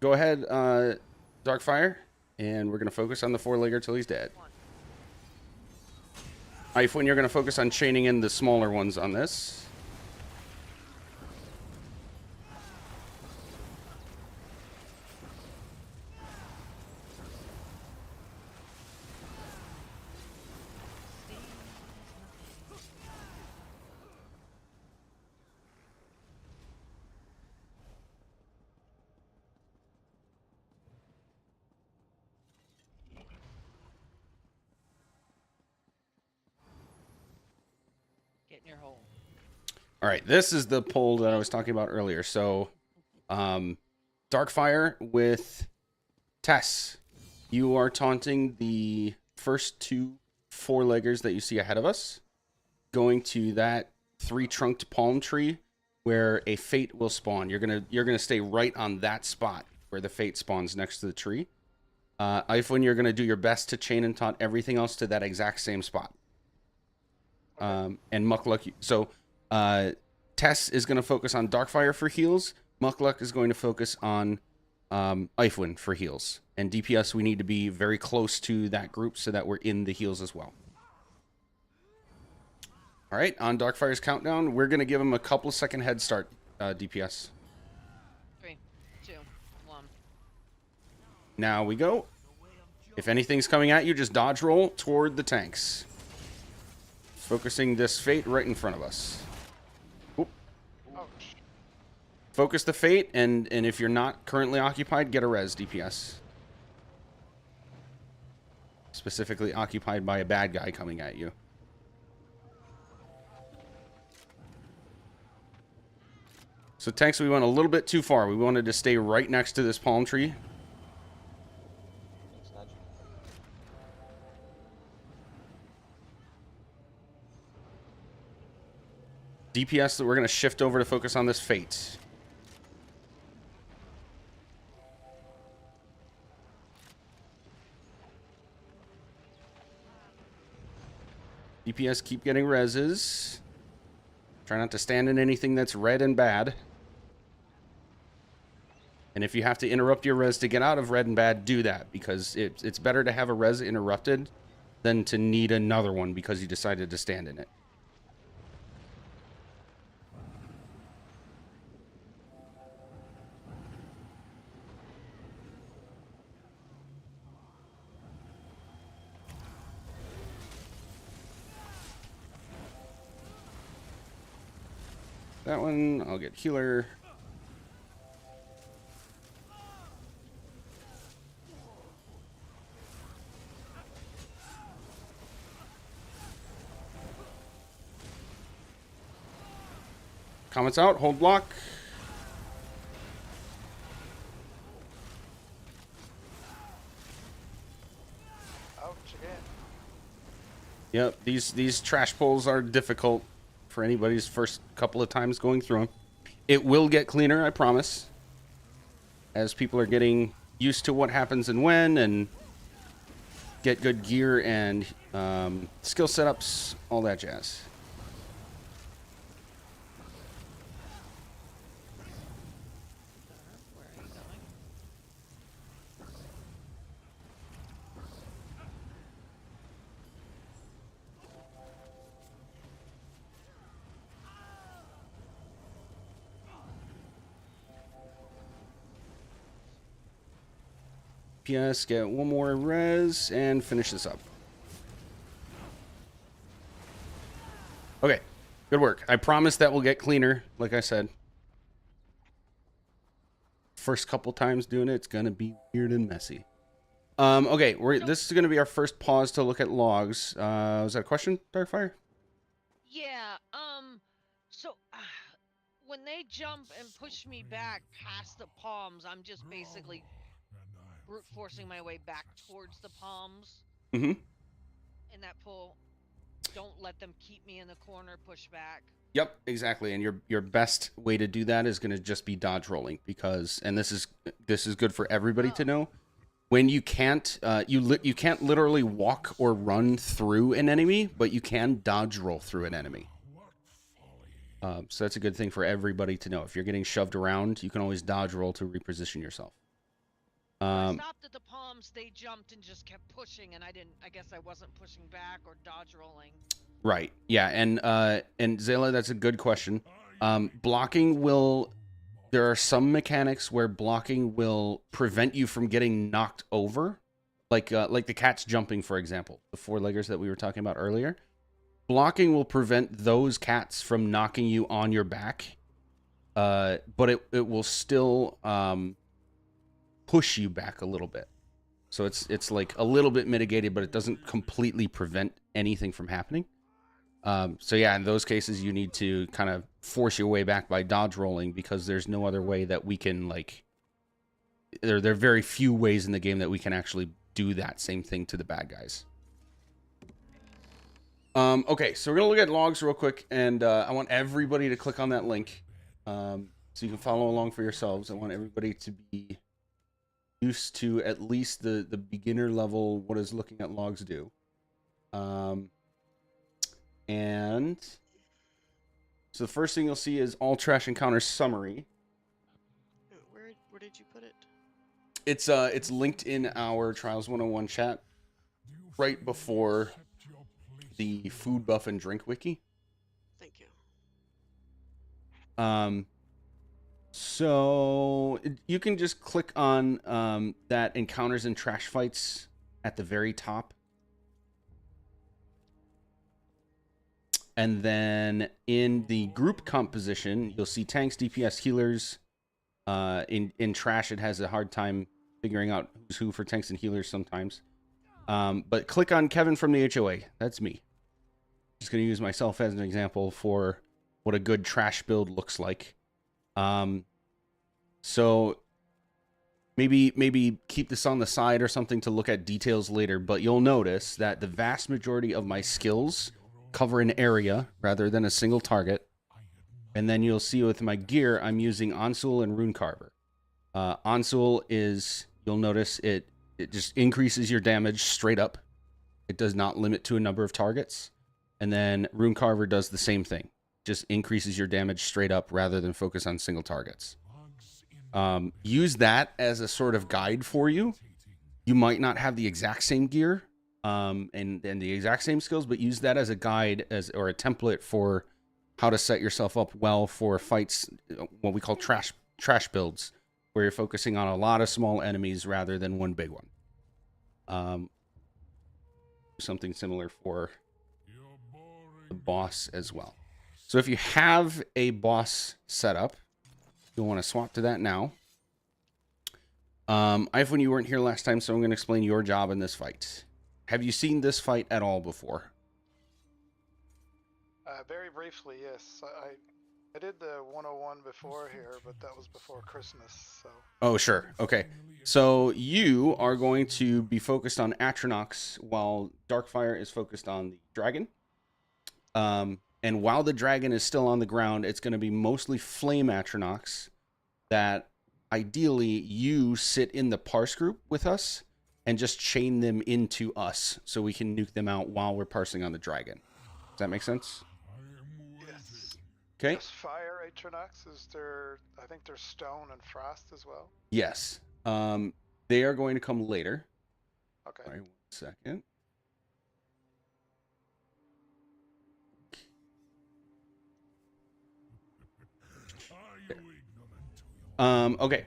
Go ahead, Darkfire, and we're going to focus on the four-legger till he's dead. Ifwin, you're going to focus on chaining in the smaller ones on this. Get in your hole. All right, this is the pull that I was talking about earlier. So, Darkfire with Tess. You are taunting the first two four-leggers that you see ahead of us, going to that three-trunked palm tree where a fate will spawn. You're gonna stay right on that spot where the fate spawns next to the tree. Ifwin, you're gonna do your best to chain and taunt everything else to that exact same spot. And Mukluk, so Tess is going to focus on Darkfire for heals. Mukluk is going to focus on Ifwin for heals. And DPS, we need to be very close to that group so that we're in the heals as well. All right, on Darkfire's countdown, we're going to give him a couple second head start, DPS. 3, 2, 1. Now we go. If anything's coming at you, just dodge roll toward the tanks. Focusing this fate right in front of us. Oop. Ouch. Focus the fate, and if you're not currently occupied, get a res DPS. Specifically occupied by a bad guy coming at you. So tanks, we went a little bit too far. We wanted to stay right next to this palm tree. DPS, that we're going to shift over to focus on this fate. DPS, keep getting reses. Try not to stand in anything that's red and bad. And if you have to interrupt your res to get out of red and bad, do that. Because it's better to have a res interrupted than to need another one because you decided to stand in it. That one, I'll get healer. Comments out, hold block. Ouch again. Yep, these trash pulls are difficult for anybody's first couple of times going through them. It will get cleaner, I promise. As people are getting used to what happens and when, and get good gear and skill setups, all that jazz. Where are you going? PS, get one more res and finish this up. Okay, good work. I promise that will get cleaner, like I said. First couple times doing it, it's gonna be weird and messy. Okay, this is gonna be our first pause to look at logs. Was that a question, Darkfire? Yeah, so when they jump and push me back past the palms, I'm just basically brute forcing my way back towards the palms Mm-hmm. in that pull. Don't let them keep me in the corner, push back. Yep, exactly. And your best way to do that is going to just be dodge rolling because, and this is good for everybody to know. When you can't, you can't literally walk or run through an enemy, but you can dodge roll through an enemy. So that's a good thing for everybody to know. If you're getting shoved around, you can always dodge roll to reposition yourself. I stopped at the palms, they jumped and just kept pushing, and I guess I wasn't pushing back or dodge rolling. Right. Yeah, and Zayla, that's a good question. Blocking will there are some mechanics where blocking will prevent you from getting knocked over. Like the cats jumping, for example, the four-leggers that we were talking about earlier. Blocking will prevent those cats from knocking you on your back. But it will still push you back a little bit. So it's like a little bit mitigated, but it doesn't completely prevent anything from happening. So yeah, in those cases, you need to kind of force your way back by dodge rolling, because there's no other way that we can, like, there are very few ways in the game that we can actually do that same thing to the bad guys. Okay, so we're gonna look at logs real quick, and I want everybody to click on that link, so you can follow along for yourselves. I want everybody to be used to at least the beginner level. What does looking at logs do? And so the first thing you'll see is all trash encounters summary. Where did you put it? It's linked in our Trials 101 chat right before the food buff and drink wiki. Thank you. So you can just click on that encounters and trash fights at the very top. And then in the group composition, you'll see tanks, DPS, healers. In trash, it has a hard time figuring out who's who for tanks and healers sometimes. But click on Kevin from the HOA. That's me. Just going to use myself as an example for what a good trash build looks like. So maybe keep this on the side or something to look at details later. But you'll notice that the vast majority of my skills cover an area rather than a single target. And then you'll see with my gear, I'm using Onsul and Rune Carver. Onsul is, you'll notice it just increases your damage straight up. It does not limit to a number of targets. And then Rune Carver does the same thing. Just increases your damage straight up rather than focus on single targets. Use that as a sort of guide for you. You might not have the exact same gear and the exact same skills, but use that as a guide or a template for how to set yourself up well for fights, what we call trash builds, where you're focusing on a lot of small enemies rather than one big one. Something similar for the boss as well. So if you have a boss set up, you'll want to swap to that now. Iphone, you weren't here last time, so I'm going to explain your job in this fight. Have you seen this fight at all before? Very briefly, yes. I did the 101 before here, but that was before Christmas, so... Oh, sure. Okay. So you are going to be focused on Atronach while Darkfire is focused on the dragon. And while the dragon is still on the ground, it's going to be mostly Flame Atronach that ideally you sit in the parse group with us and just chain them into us so we can nuke them out while we're parsing on the dragon. Does that make sense? Yes. Okay. Yes, fire Atronax, is there... I think there's stone and frost as well. Yes. They are going to come later. Okay. All right, 1 second. Okay.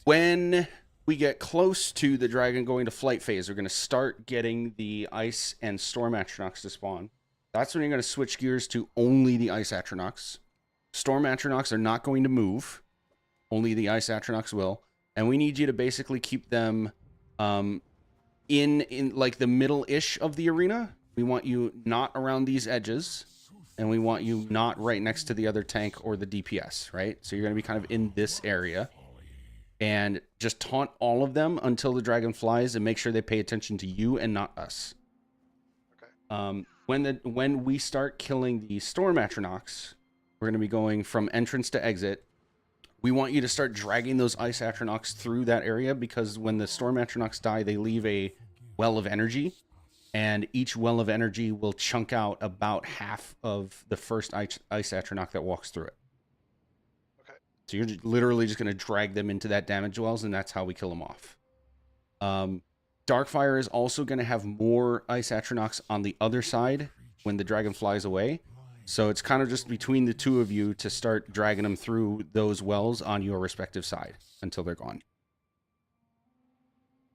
When we get close to the dragon going to flight phase, we're going to start getting the ice and storm Atronach to spawn. That's when you're going to switch gears to only the ice Atronach. Storm Atronach are not going to move. Only the ice Atronach will. And we need you to basically keep them in like the middle-ish of the arena. We want you not around these edges. And we want you not right next to the other tank or the DPS, right? So you're going to be kind of in this area. And just taunt all of them until the dragon flies and make sure they pay attention to you and not us. Okay. When we start killing the Storm Atronach, we're going to be going from entrance to exit. We want you to start dragging those Ice Atronach through that area, because when the Storm Atronach die, they leave a well of energy. And each well of energy will chunk out about half of the first Ice Atronach that walks through it. Okay. So you're literally just going to drag them into that damage wells, and that's how we kill them off. Darkfire is also going to have more Ice Atronachs on the other side when the dragon flies away. So it's kind of just between the two of you to start dragging them through those wells on your respective side until they're gone.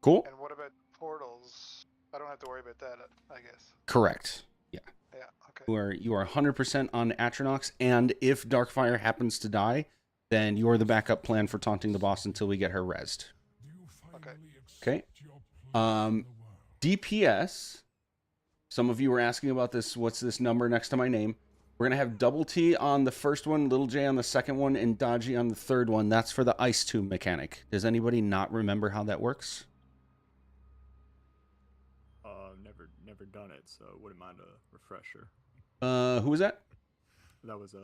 Cool? And what about portals? I don't have to worry about that, I guess. Correct. Yeah. Yeah, okay. You are 100% on Atronachs, and if Darkfire happens to die, then you're the backup plan for taunting the boss until we get her rezzed. Okay. Okay. DPS. Some of you were asking about this. What's this number next to my name? We're going to have Double T on the first one, Little J on the second one, and Dodgy on the third one. That's for the Ice Tomb mechanic. Does anybody not remember how that works? Never done it, so wouldn't mind a refresher. Who was that? That was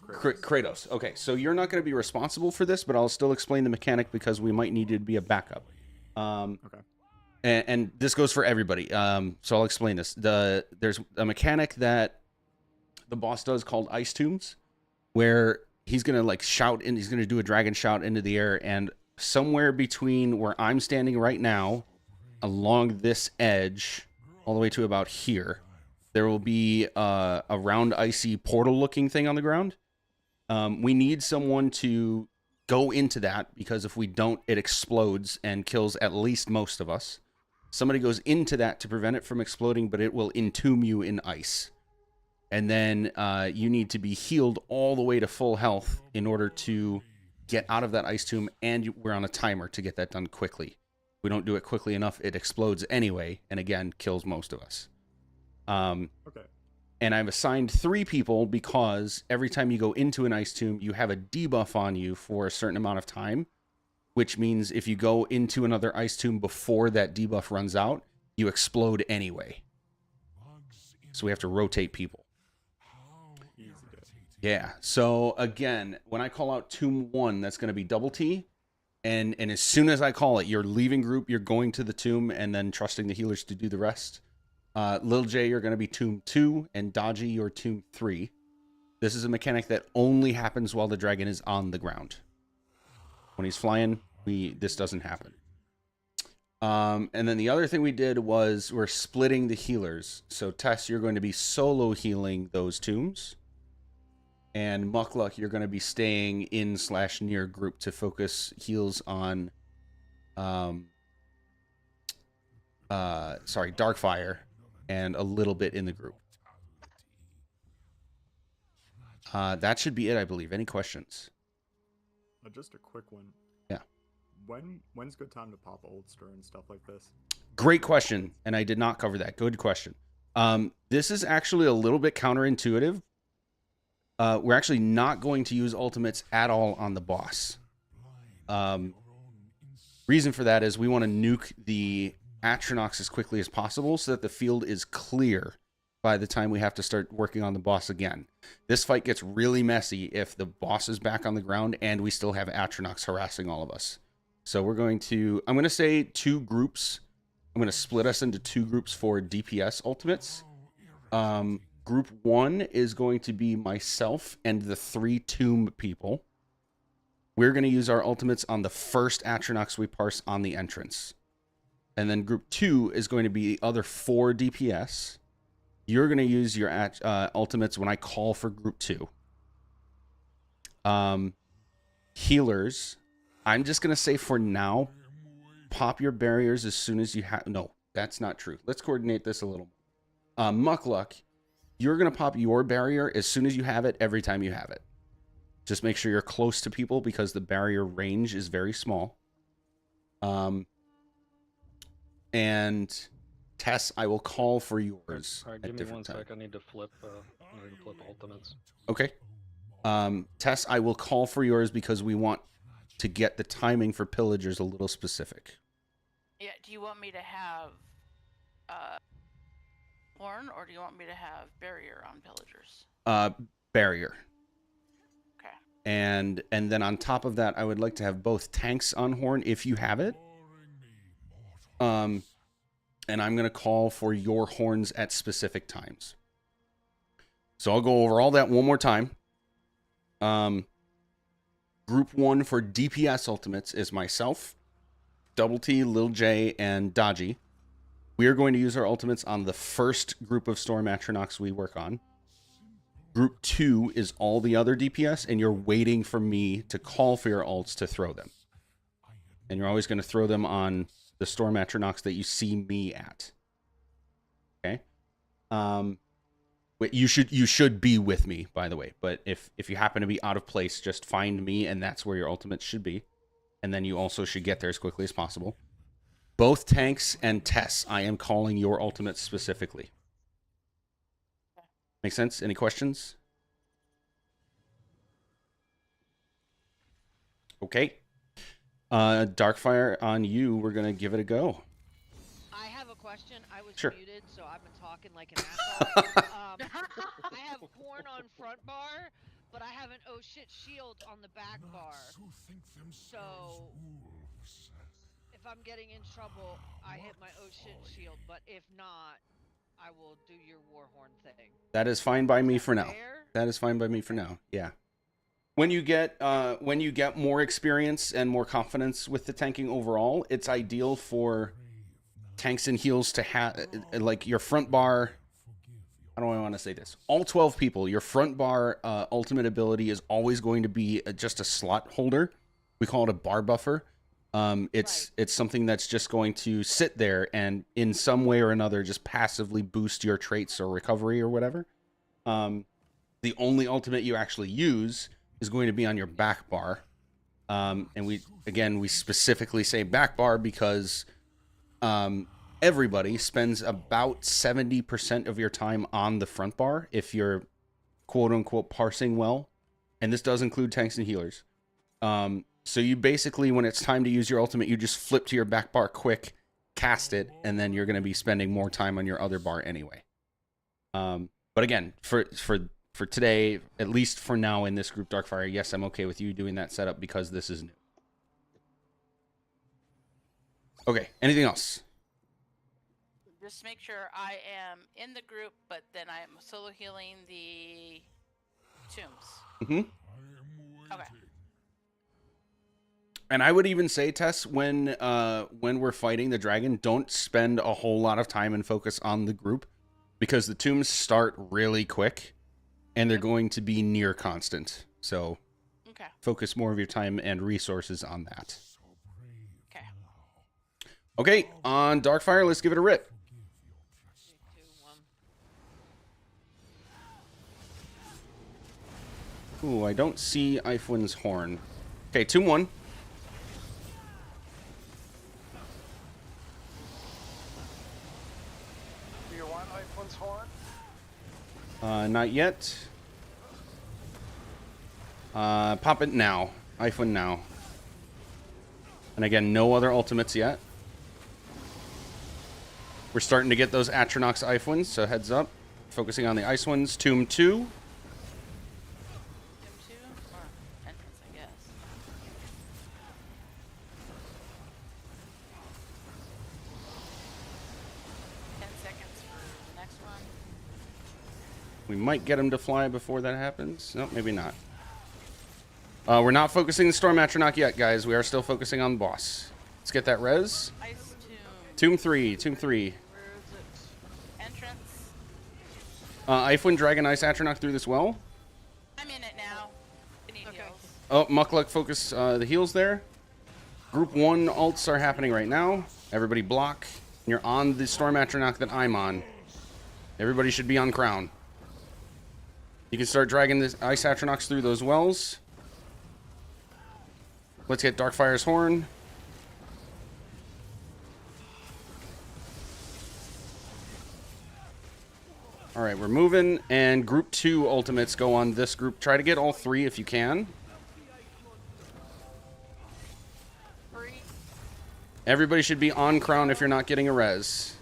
Kratos. Okay, so you're not going to be responsible for this, but I'll still explain the mechanic because we might need it to be a backup. Okay. And this goes for everybody. So I'll explain this. There's a mechanic that the boss does called Ice Tombs, where he's going to like shout and he's going to do a dragon shout into the air, and somewhere between where I'm standing right now, along this edge, all the way to about here, there will be a round icy portal looking thing on the ground. We need someone to go into that, because if we don't, it explodes and kills at least most of us. Somebody goes into that to prevent it from exploding, but it will entomb you in ice. And then you need to be healed all the way to full health in order to get out of that ice tomb, and we're on a timer to get that done quickly. If we don't do it quickly enough, it explodes anyway, and again, kills most of us. Okay. And I've assigned 3 people because every time you go into an ice tomb, you have a debuff on you for a certain amount of time, which means if you go into another ice tomb before that debuff runs out, you explode anyway. So we have to rotate people. Easy. Yeah. So again, when I call out Tomb 1, that's going to be Double T. And as soon as I call it, you're leaving group, you're going to the tomb, and then trusting the healers to do the rest. Lil J, you're going to be Tomb 2, and Dodgy, you're Tomb 3. This is a mechanic that only happens while the dragon is on the ground. When he's flying, this doesn't happen. And then the other thing we did was we're splitting the healers. So Tess, you're going to be solo healing those tombs. And Muckluck, you're going to be staying in/near group to focus heals on, Darkfire, and a little bit in the group. That should be it, I believe. Any questions? Just a quick one. Yeah. When's good time to pop Oldster and stuff like this? Great question, and I did not cover that. Good question. This is actually a little bit counterintuitive. We're actually not going to use ultimates at all on the boss. Reason for that is we want to nuke the Atronachs as quickly as possible so that the field is clear by the time we have to start working on the boss again. This fight gets really messy if the boss is back on the ground and we still have Atronachs harassing all of us. So I'm going to say 2 groups. I'm going to split us into 2 groups for DPS ultimates. Group 1 is going to be myself and the 3 tomb people. We're going to use our ultimates on the first Atronachs we parse on the entrance. And then group 2 is going to be the other 4 DPS. You're going to use your ultimates when I call for group 2. Healers, I'm just going to say for now, pop your barriers as soon as you have... No, that's not true. Let's coordinate this a little. Muckluck, you're going to pop your barrier as soon as you have it, every time you have it. Just make sure you're close to people because the barrier range is very small. And Tess, I will call for yours. Alright, give me one sec. I need to flip ultimates. Okay. Tess, I will call for yours because we want to get the timing for pillagers a little specific. Yeah, do you want me to have horn, or do you want me to have barrier on pillagers? Barrier. Okay. And then on top of that, I would like to have both tanks on horn if you have it. And I'm going to call for your horns at specific times. So I'll go over all that one more time. Group 1 for DPS ultimates is myself, Double T, Lil J, and Dodgy. We are going to use our ultimates on the first group of Storm Atronachs we work on. Group 2 is all the other DPS, and you're waiting for me to call for your ults to throw them. And you're always going to throw them on the Storm Atronachs that you see me at. Okay? You should be with me, by the way. But if you happen to be out of place, just find me, and that's where your ultimates should be. And then you also should get there as quickly as possible. Both Tanks and Tess, I am calling your ultimates specifically. Make sense? Any questions? Okay. Darkfire, on you. We're going to give it a go. I have a question. I was Sure. muted, so I've been talking like an asshole. I have horn on front bar, but I have an oh shit shield on the back bar. So if I'm getting in trouble, I hit my oh shit shield, but if not, I will do your warhorn thing. That is fine by me for now. Fair? That is fine by me for now. Yeah. When you get more experience and more confidence with the tanking overall, it's ideal for tanks and heals to have like your front bar. How do I want to say this? All 12 people, your front bar ultimate ability is always going to be just a slot holder. We call it a bar buffer. It's something that's just going to sit there and in some way or another just passively boost your traits or recovery or whatever. The only ultimate you actually use is going to be on your back bar. And we specifically say back bar because everybody spends about 70% of your time on the front bar if you're quote unquote parsing well. And this does include tanks and healers. So you basically, when it's time to use your ultimate, you just flip to your back bar quick, cast it, and then you're going to be spending more time on your other bar anyway. But again, for today, at least for now in this group, Darkfire, yes, I'm okay with you doing that setup because this is new. Okay, anything else? Just make sure I am in the group, but then I am solo healing the tombs. Mm-hmm. Okay. And I would even say, Tess, when we're fighting the dragon, don't spend a whole lot of time and focus on the group because the tombs start really quick and they're going to be near constant. So Okay. focus more of your time and resources on that. Okay. Okay, on Darkfire, let's give it a rip. 3, 2, 1. Ooh, I don't see Ifwin's horn. Okay, 2-1. Do you want Iflin's horn? Not yet. Pop it now. Ifwin now. And again, no other ultimates yet. We're starting to get those Atronachs Ifwins, so heads up. Focusing on the ice ones. Tomb 2. Tomb 2? Or entrance, I guess. For the next one. We might get him to fly before that happens. No, maybe not. We're not focusing the Storm Atronach yet, guys. We are still focusing on the boss. Let's get that res. Ice tomb. Tomb 3. Tomb 3. Where is it? Entrance. Ifwin Dragon Ice Atronach through this well. I'm in it now. I need Okay. heals. Oh, Mukluk focus the heals there. Group 1 ults are happening right now. Everybody block. You're on the Storm Atronach that I'm on. Everybody should be on Crown. You can start dragging the Ice Atronachs through those wells. Let's get Darkfire's horn. Alright, we're moving. And Group 2 ultimates go on this group. Try to get all 3 if you can. 3. Everybody should be on Crown if you're not getting a res.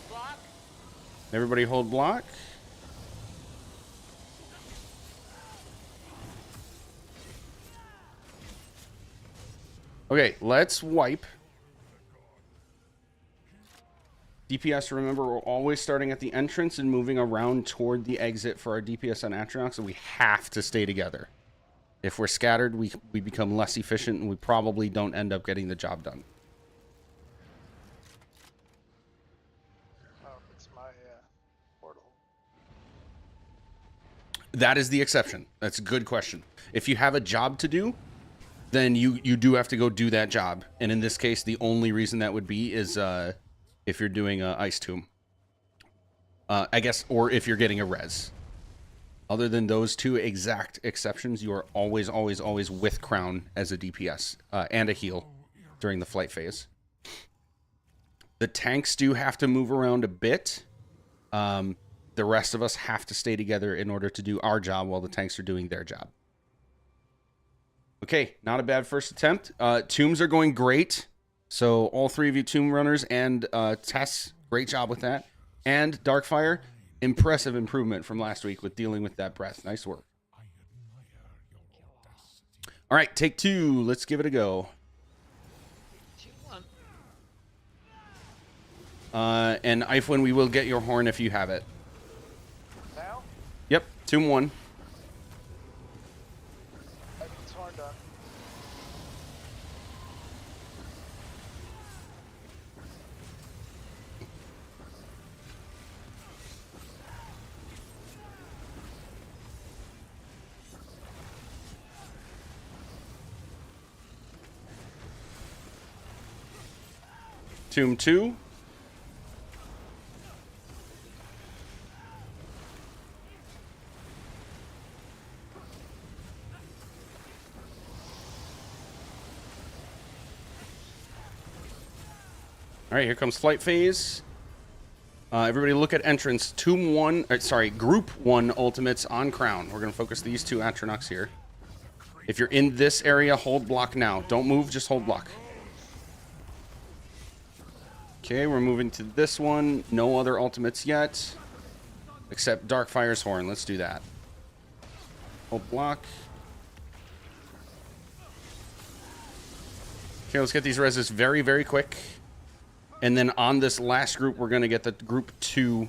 Block. Everybody hold block. Okay, let's wipe. DPS, remember, we're always starting at the entrance and moving around toward the exit for our DPS on Atronach, so we have to stay together. If we're scattered, we become less efficient, and we probably don't end up getting the job done. Oh, it's my portal. That is the exception. That's a good question. If you have a job to do, then you do have to go do that job. And in this case, the only reason that would be is if you're doing a Ice Tomb. I guess, or if you're getting a res. Other than those two exact exceptions, you are always, always, always with Crown as a DPS and a heal during the flight phase. The tanks do have to move around a bit. The rest of us have to stay together in order to do our job while the tanks are doing their job. Okay, not a bad first attempt. Tombs are going great. So all three of you tomb runners and Tess, great job with that. And Darkfire, impressive improvement from last week with dealing with that breath. Nice work. All right, take two. Let's give it a go. 2-1. And Ifwin, we will get your horn if you have it. Now? Yep, Tomb 1. I mean, it's horn done. Tomb 2. All right, here comes flight phase. Everybody look at entrance. Tomb 1, Group 1 ultimates on Crown. We're going to focus these two Atronachs here. If you're in this area, hold block now. Don't move, just hold block. Okay, we're moving to this one. No other ultimates yet. Except Darkfire's horn. Let's do that. Hold block. Okay, let's get these reses very, very quick. And then on this last group, we're going to get the group 2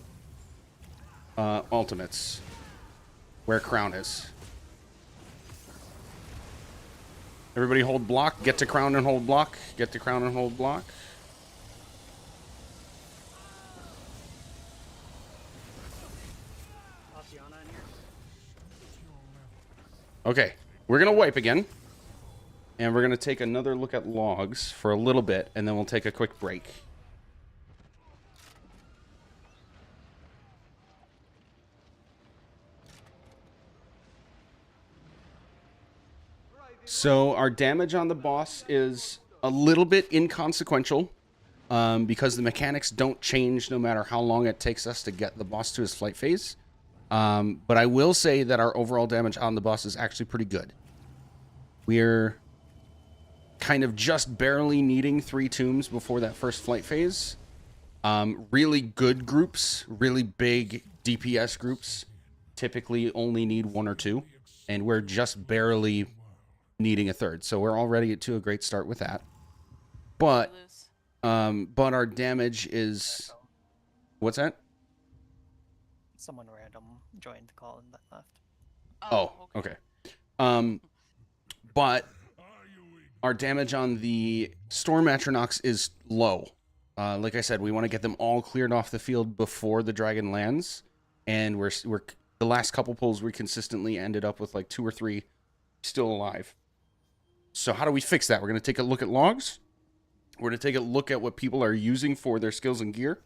ultimates. Where Crown is. Everybody hold block. Get to Crown and hold block. Get to Crown and hold block. Okay, we're going to wipe again. And we're going to take another look at logs for a little bit, and then we'll take a quick break. So our damage on the boss is a little bit inconsequential because the mechanics don't change no matter how long it takes us to get the boss to his flight phase. But I will say that our overall damage on the boss is actually pretty good. We're kind of just barely needing 3 tombs before that first flight phase. Really good groups, really big DPS groups, typically only need 1 or 2, and we're just barely needing a 3rd. So we're already to a great start with that. But our damage is... What's that? Someone random joined the call and then left. Oh, okay. But our damage on the Storm Atronachs is low. Like I said, we want to get them all cleared off the field before the dragon lands. And we're the last couple pulls we consistently ended up with like 2 or 3 still alive. So how do we fix that? We're going to take a look at logs. We're going to take a look at what people are using for their skills and gear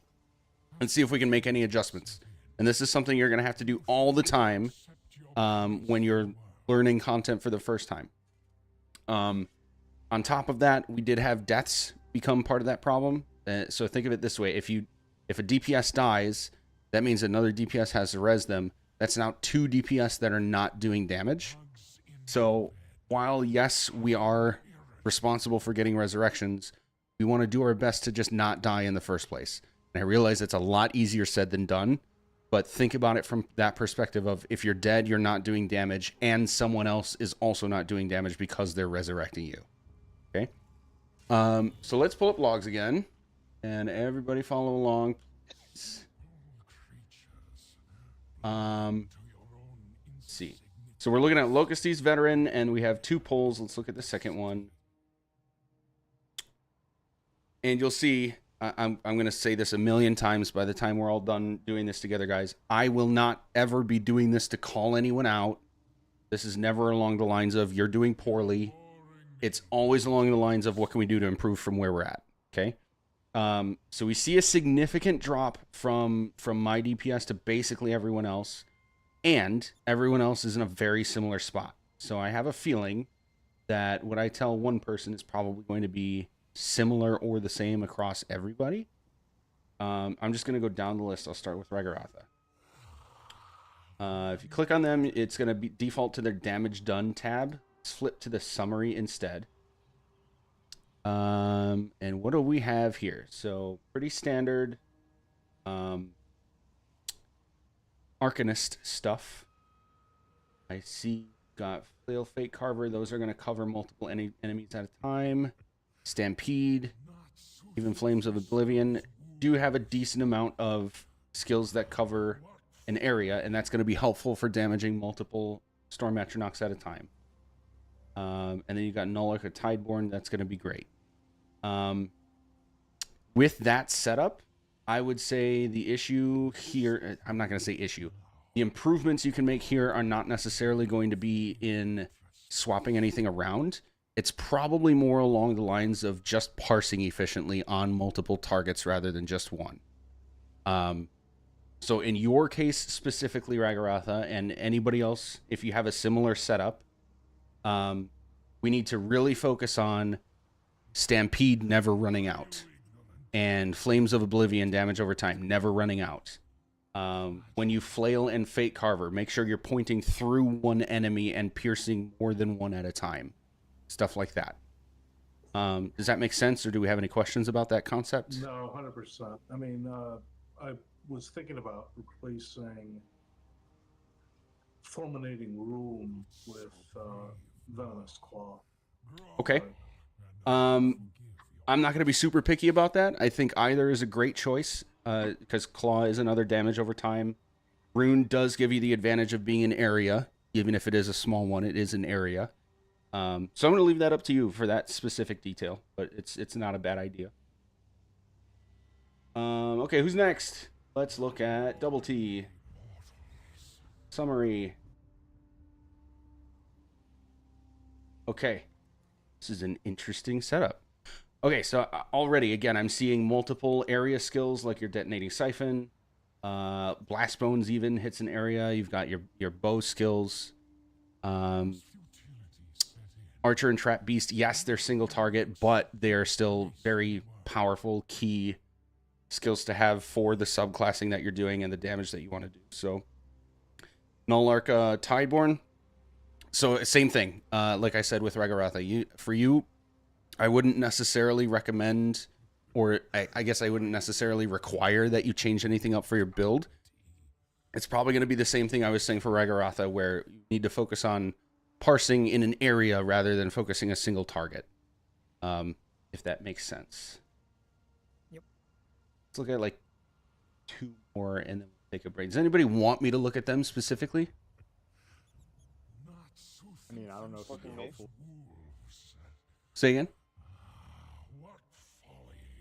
and see if we can make any adjustments. And this is something you're going to have to do all the time when you're learning content for the first time. On top of that, we did have deaths become part of that problem. So think of it this way. If a DPS dies, that means another DPS has to res them. That's now 2 DPS that are not doing damage. So while, yes, we are responsible for getting resurrections, we want to do our best to just not die in the first place. And I realize it's a lot easier said than done, but think about it from that perspective of if you're dead, you're not doing damage, and someone else is also not doing damage because they're resurrecting you. Okay? So let's pull up logs again, and everybody follow along. Let's see. So we're looking at Locustes Veteran, and we have 2 polls. Let's look at the second one. And you'll see, I'm going to say this a million times by the time we're all done doing this together, guys. I will not ever be doing this to call anyone out. This is never along the lines of you're doing poorly. It's always along the lines of what can we do to improve from where we're at. Okay. So we see a significant drop from my DPS to basically everyone else, and everyone else is in a very similar spot. So I have a feeling that what I tell one person is probably going to be similar or the same across everybody. I'm just going to go down the list. I'll start with Ragaratha. If you click on them, it's going to be default to their damage done tab. Let's flip to the summary instead. And what do we have here? So pretty standard Arcanist stuff. I see got Flail, Fate Carver. Those are going to cover multiple enemies at a time. Stampede, even Flames of Oblivion do have a decent amount of skills that cover an area, and that's going to be helpful for damaging multiple Storm Atronachs at a time. And then you got Nullark, a Tideborn. That's going to be great. With that setup, I would say the issue here, I'm not going to say issue. The improvements you can make here are not necessarily going to be in swapping anything around. It's probably more along the lines of just parsing efficiently on multiple targets rather than just one. So in your case specifically, Ragaratha, and anybody else, if you have a similar setup, we need to really focus on Stampede never running out, and Flames of Oblivion damage over time never running out. When you Flail and Fate Carver, make sure you're pointing through one enemy and piercing more than one at a time. Stuff like that. Does that make sense, or do we have any questions about that concept? No, 100%. I mean, I was thinking about replacing Fulminating Room with Venomous Claw. Okay. I'm not going to be super picky about that. I think either is a great choice, because Claw is another damage over time. Rune does give you the advantage of being an area, even if it is a small one. It is an area. So I'm going to leave that up to you for that specific detail, but it's not a bad idea. Okay, who's next? Let's look at Double T. Summary. Okay. This is an interesting setup. Okay, so already, again, I'm seeing multiple area skills, like your Detonating Siphon. Blast Bones even hits an area. You've got your bow skills. Archer and Trap Beast, yes, they're single target, but they're still very powerful key skills to have for the subclassing that you're doing and the damage that you want to do. So, Nullark, Tideborn. So, same thing. Like I said with Ragaratha, for you, I wouldn't necessarily recommend, or I guess I wouldn't necessarily require that you change anything up for your build. It's probably going to be the same thing I was saying for Ragaratha, where you need to focus on parsing in an area rather than focusing a single target. If that makes sense. Yep. Let's look at like 2 more and then we'll take a break. Does anybody want me to look at them specifically? I mean, I don't know if it'd be helpful. Say again?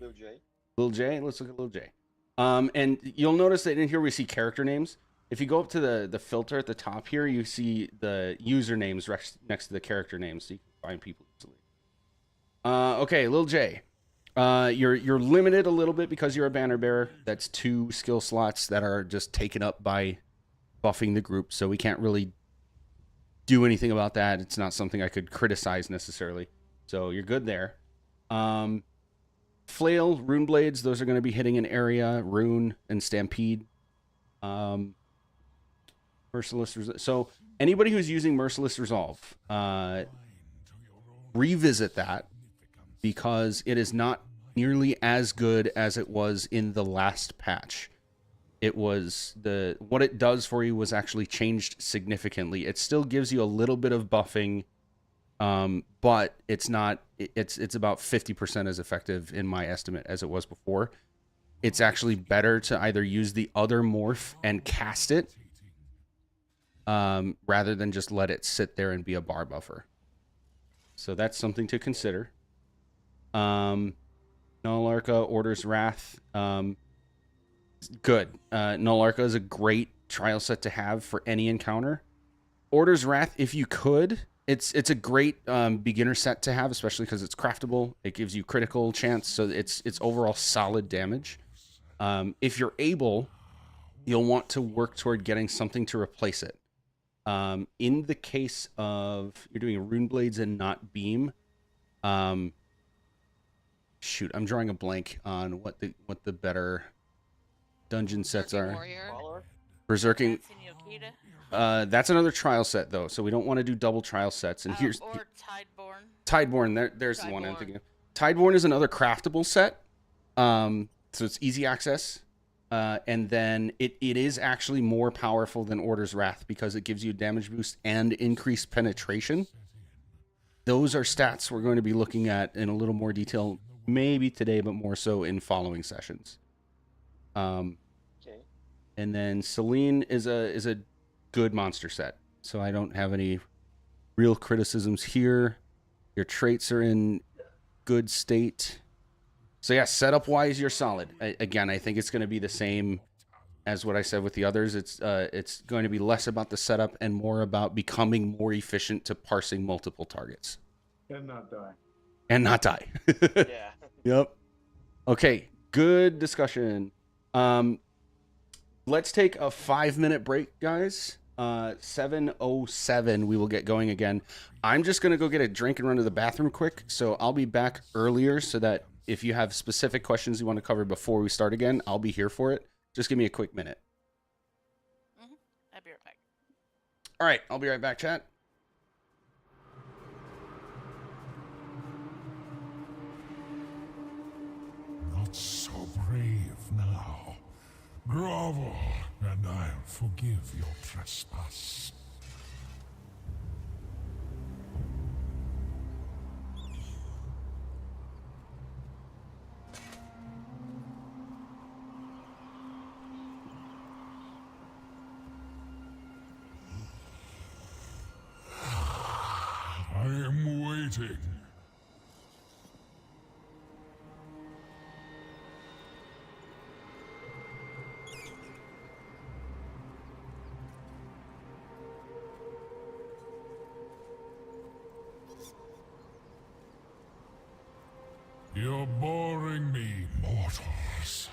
Lil J. Lil J? Let's look at Lil J. And you'll notice that in here we see character names. If you go up to the filter at the top here, you see the usernames next to the character names, so you can find people easily. Okay, Lil J. You're limited a little bit because you're a banner bearer. That's 2 skill slots that are just taken up by buffing the group, so we can't really do anything about that. It's not something I could criticize necessarily. So you're good there. Flail, Rune Blades, those are going to be hitting an area. Rune and Stampede. Merciless Resolve. So anybody who's using Merciless Resolve, revisit that, because it is not nearly as good as it was in the last patch. It was what it does for you was actually changed significantly. It still gives you a little bit of buffing, but it's not. It's about 50% as effective in my estimate as it was before. It's actually better to either use the other morph and cast it, rather than just let it sit there and be a bar buffer. So that's something to consider. Null-Arca, Order's Wrath. Good. Null-Arca is a great trial set to have for any encounter. Order's Wrath, if you could, it's a great beginner set to have, especially because it's craftable. It gives you critical chance, so it's overall solid damage. If you're able, you'll want to work toward getting something to replace it. In the case of you're doing Rune Blades and not Beam, shoot, I'm drawing a blank on what the better dungeon sets Berserking are. Warrior. Berserking. Dancing Yokita. That's another trial set though, so we don't want to do double trial sets. And here's Or Tideborn. Tideborn. There's the one I'm Tideborn. thinking of. Tideborn is another craftable set, so it's easy access. And then it is actually more powerful than Order's Wrath because it gives you a damage boost and increased penetration. Those are stats we're going to be looking at in a little more detail, maybe today, but more so in following sessions. Okay. And then Selene is a good monster set, so I don't have any real criticisms here. Your traits are in good state. So yeah, setup wise, you're solid. Again, I think it's going to be the same as what I said with the others. It's going to be less about the setup and more about becoming more efficient to parsing multiple targets And not die. and not die. Yeah. Yep. Okay, good discussion. Let's take a 5-minute break, guys. 7:07, we will get going again. I'm just gonna go get a drink and run to the bathroom quick, so I'll be back earlier so that if you have specific questions you want to cover before we start again, I'll be here for it. Just give me a quick minute. I'll be right back. All right, I'll be right back, chat. Not so brave now. Grovel, and I'll forgive your trespass. I am waiting. You're boring me, mortals.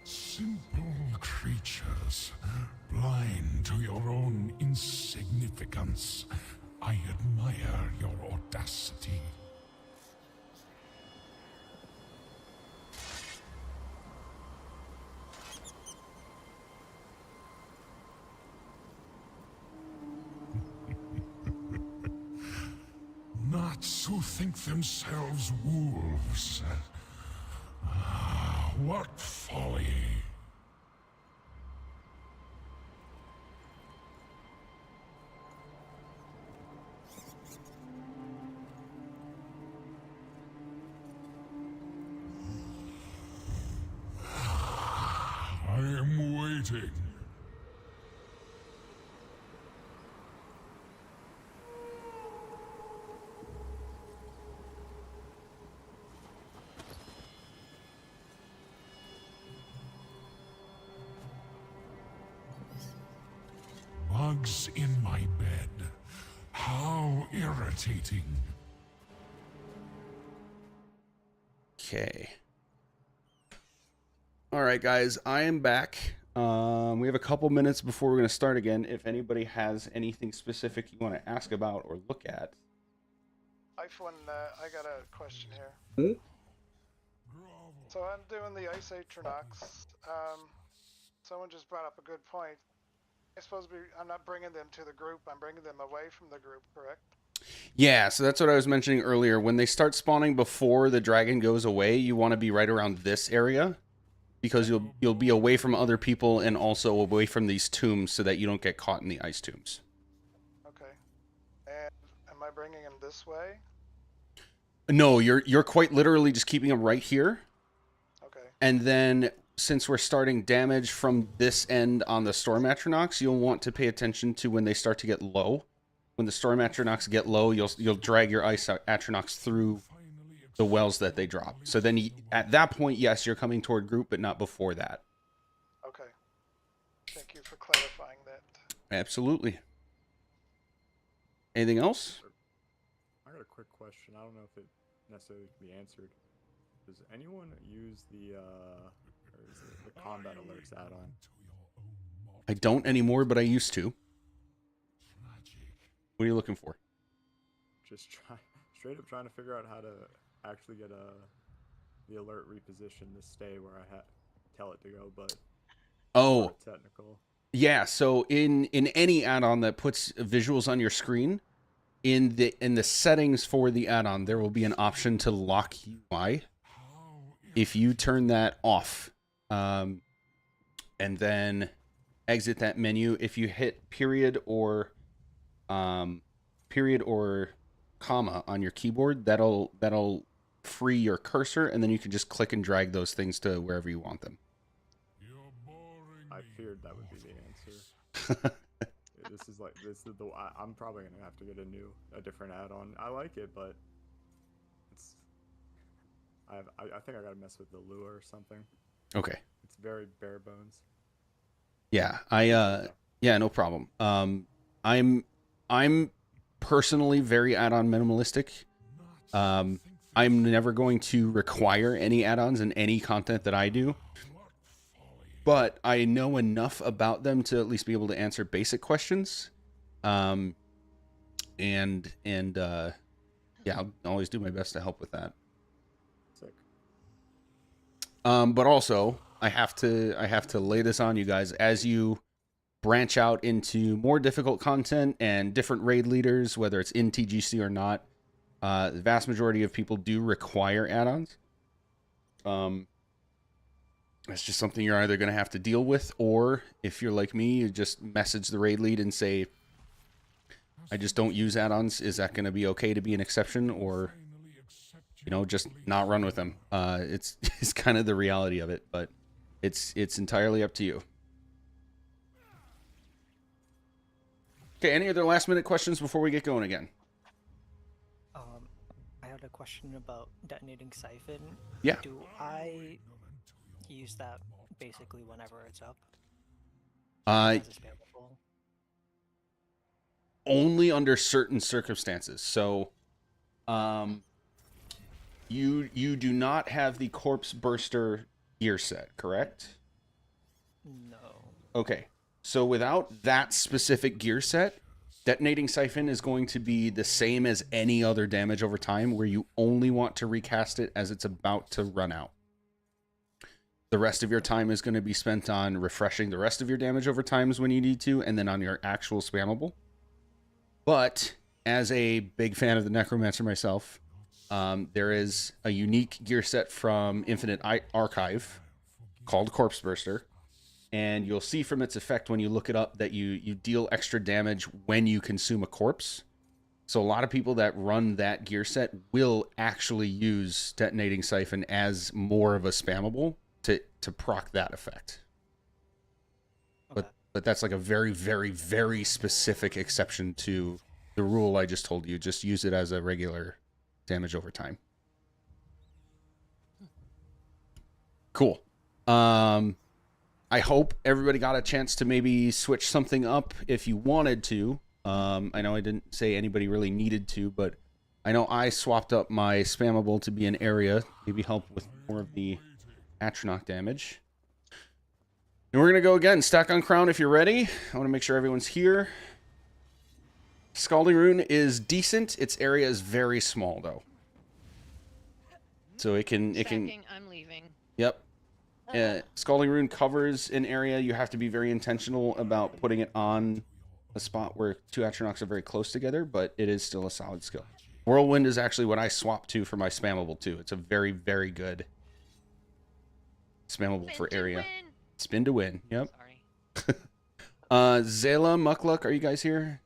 Simple creatures, blind to your own insignificance. I admire your audacity. Nuts who think themselves wolves. What folly! I am waiting. Bugs in my bed. How irritating. Okay. All right, guys, I am back. We have a couple minutes before we're going to start again. If anybody has anything specific you want to ask about or look at. I got a question here. Hmm? So I'm doing the Ice Atronox. Someone just brought up a good point. I'm not bringing them to the group. I'm bringing them away from the group, correct? Yeah, so that's what I was mentioning earlier. When they start spawning before the dragon goes away, you want to be right around this area because you'll be away from other people and also away from these tombs so that you don't get caught in the ice tombs. Okay. And am I bringing him this way? No, you're quite literally just keeping them right here. Okay. And then since we're starting damage from this end on the Storm Atronachs, you'll want to pay attention to when they start to get low. When the Storm Atronachs get low, you'll drag your Ice Atronachs through the wells that they drop. So then at that point, yes, you're coming toward group, but not before that. Okay. Thank you for clarifying that. Absolutely. Anything else? I got a quick question. I don't know if it necessarily can be answered. Does anyone use the combat alerts add-on? I don't anymore, but I used to. What are you looking for? Just straight up trying to figure out how to actually get the alert repositioned to stay where I tell it to go, but oh, technical. Yeah, so in any add-on that puts visuals on your screen, in the settings for the add-on, there will be an option to lock UI. If you turn that off, and then exit that menu, if you hit period or comma on your keyboard, that'll free your cursor, and then you can just click and drag those things to wherever you want them. I feared that would be the answer. I'm probably gonna have to get a different add-on. I like it, but I think I gotta mess with the lure or something. Okay. It's very bare bones. Yeah, yeah, no problem. I'm personally very add-on minimalistic. I'm never going to require any add-ons in any content that I do, but I know enough about them to at least be able to answer basic questions. Yeah, I'll always do my best to help with that. Sick. But also I have to lay this on you guys as you branch out into more difficult content and different raid leaders, whether it's in TGC or not. The vast majority of people do require add-ons. It's just something you're either going to have to deal with, or if you're like me, you just message the raid lead and say, I just don't use add-ons. Is that going to be okay to be an exception, or, just not run with them? It's kind of the reality of it, but it's entirely up to you. Okay, any other last-minute questions before we get going again? I had a question about detonating siphon. Yeah. Do I use that basically whenever it's up? As a spammable? Only under certain circumstances. So, you do not have the Corpse Burster gear set, correct? No. Okay. So without that specific gear set, detonating siphon is going to be the same as any other damage over time, where you only want to recast it as it's about to run out. The rest of your time is going to be spent on refreshing the rest of your damage over times when you need to, and then on your actual spammable. But as a big fan of the Necromancer myself, there is a unique gear set from Infinite Archive called Corpse Burster. And you'll see from its effect when you look it up that you deal extra damage when you consume a corpse. So a lot of people that run that gear set will actually use detonating siphon as more of a spammable to proc that effect. Okay. But that's like a very, very, very specific exception to the rule I just told you. Just use it as a regular damage over time. Cool. I hope everybody got a chance to maybe switch something up if you wanted to. I know I didn't say anybody really needed to, but I know I swapped up my spammable to be an area, maybe help with more of the Atronach damage. And we're going to go again. Stack on Crown if you're ready. I want to make sure everyone's here. Scalding Rune is decent. Its area is very small, though. So it can... I'm leaving. Yep. Scalding Rune covers an area. You have to be very intentional about putting it on a spot where two Atronachs are very close together, but it is still a solid skill. Whirlwind is actually what I swapped to for my spammable too. It's a very, very good Spammable for Spin to area. win. Spin to win. Yep. Sorry. Zayla, Mukluk, are you guys here?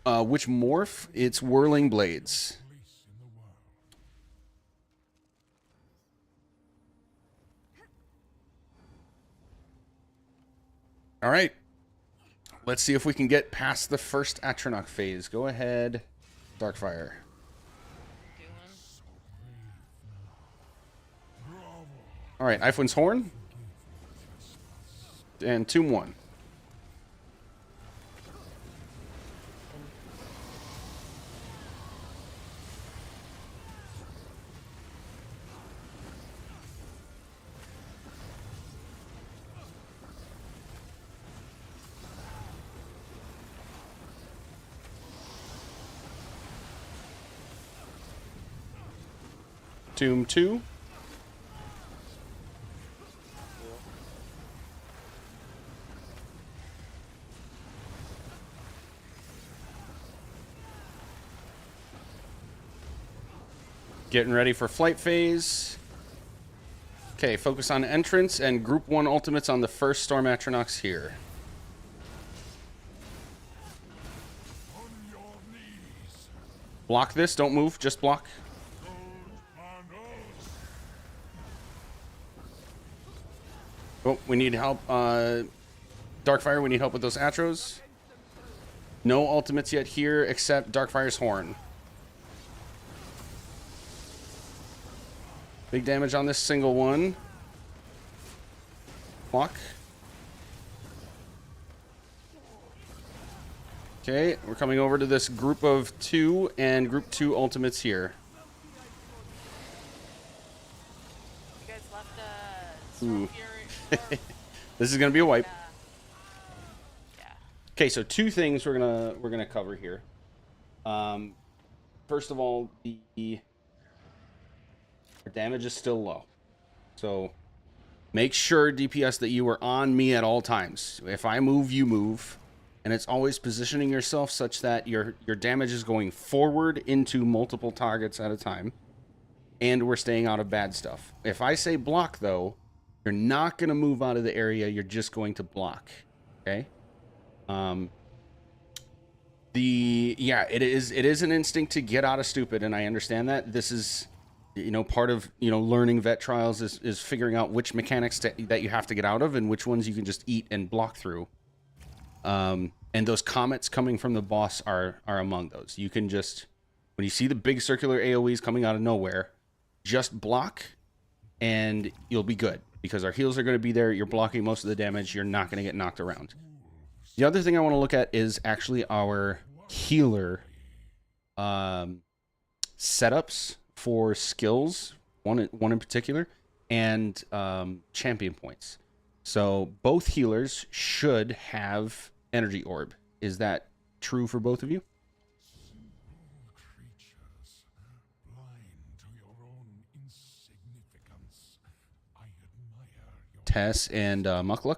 Which morph? It's Whirling Blades. All right. Let's see if we can get past the first Atronach phase. Go ahead, Darkfire. All right, Ifwin's Horn. And Tomb 1. Tomb 2. Getting ready for flight phase. Okay, focus on entrance and group 1 ultimates on the first Storm Atronachs here. Block this, don't move, just block. Oh, we need help. Darkfire, we need help with those Atros. No ultimates yet here except Darkfire's Horn. Big damage on this single one. Block. Okay, we're coming over to this group of 2 and group 2 ultimates here. You guys left Ooh. This is gonna be a wipe. Yeah. Okay, so 2 things we're gonna cover here. First of all, our damage is still low, so make sure DPS that you are on me at all times. If I move, you move, and it's always positioning yourself such that your damage is going forward into multiple targets at a time, and we're staying out of bad stuff. If I say block, though, you're not going to move out of the area. You're just going to block. Okay. It is an instinct to get out of stupid, and I understand that. This is, part of, learning vet trials is figuring out which mechanics that you have to get out of and which ones you can just eat and block through. And those comets coming from the boss are among those. You can just, when you see the big circular AoEs coming out of nowhere, just block and you'll be good, because our heals are going to be there. You're blocking most of the damage. You're not going to get knocked around. The other thing I want to look at is actually our healer setups for skills, one in particular, and champion points. So both healers should have energy orb. Is that true for both of you? Tess and Mukluk?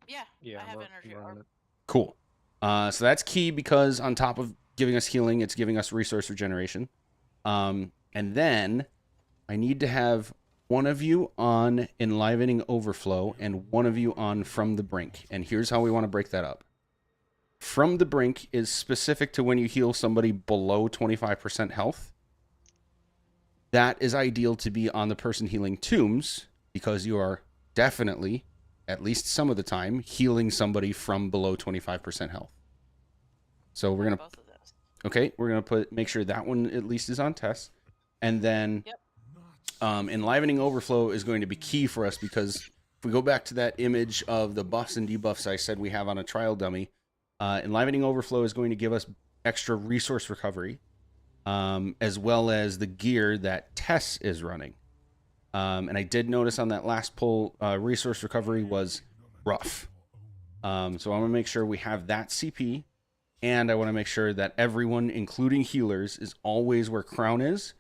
Yeah, I have energy orb. Cool. So that's key, because on top of giving us healing, it's giving us resource regeneration. And then I need to have one of you on Enlivening Overflow and one of you on From the Brink. And here's how we want to break that up. From the Brink is specific to when you heal somebody below 25% health. That is ideal to be on the person healing tombs, because you are definitely, at least some of the time, healing somebody from below 25% health. So we're gonna, okay, we're gonna make sure that one at least is on Tess, and then Enlivening Overflow is going to be key for us, because if we go back to that image of the buffs and debuffs I said we have on a trial dummy, Enlivening Overflow is going to give us extra resource recovery, as well as the gear that Tess is running. And I did notice on that last pull, resource recovery was rough. So I want to make sure we have that CP, and I want to make sure that everyone, including healers, is always where Crown is,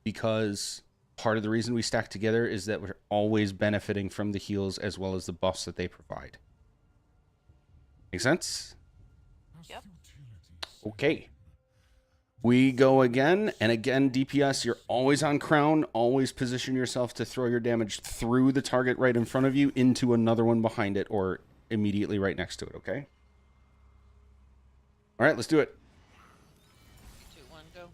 because part of the reason we stack together is that we're always benefiting from the heals as well as the buffs that they provide. Make sense? Yep. Okay. We go again, and again, DPS, you're always on crown. Always position yourself to throw your damage through the target right in front of you into another one behind it or immediately right next to it, okay? All right, let's do it. 2, 1, go.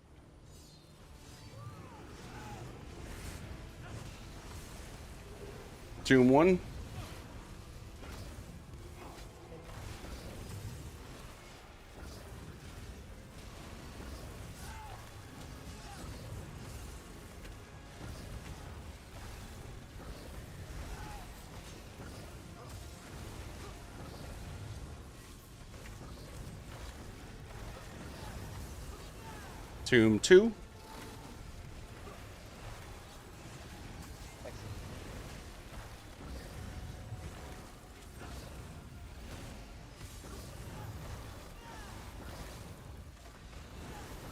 Two and one. Tomb 2.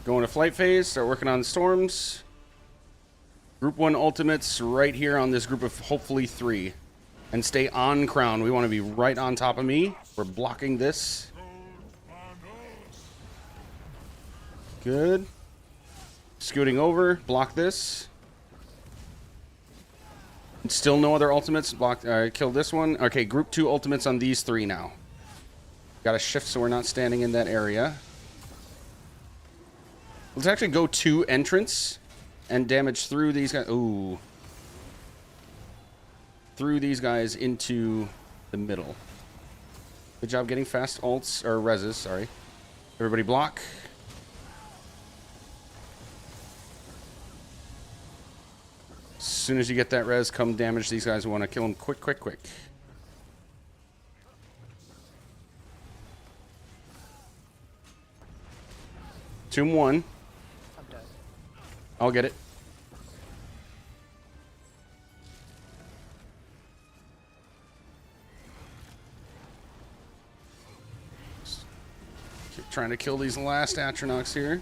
Going to flight phase, start working on the storms. Group 1 ultimates right here on this group of hopefully 3. And stay on crown. We want to be right on top of me. We're blocking this. Good. Scooting over, block this. Still no other ultimates. Block. Kill this one. Okay, group 2 ultimates on these 3 now. Got to shift so we're not standing in that area. Let's actually go to entrance and damage through these guys. Ooh. Through these guys into the middle. Good job getting fast ults, or reses, sorry. Everybody block. As soon as you get that res, come damage these guys. We want to kill them quick, quick, quick. Tomb 1. I'm dead. I'll get it. Keep trying to kill these last Atronachs here.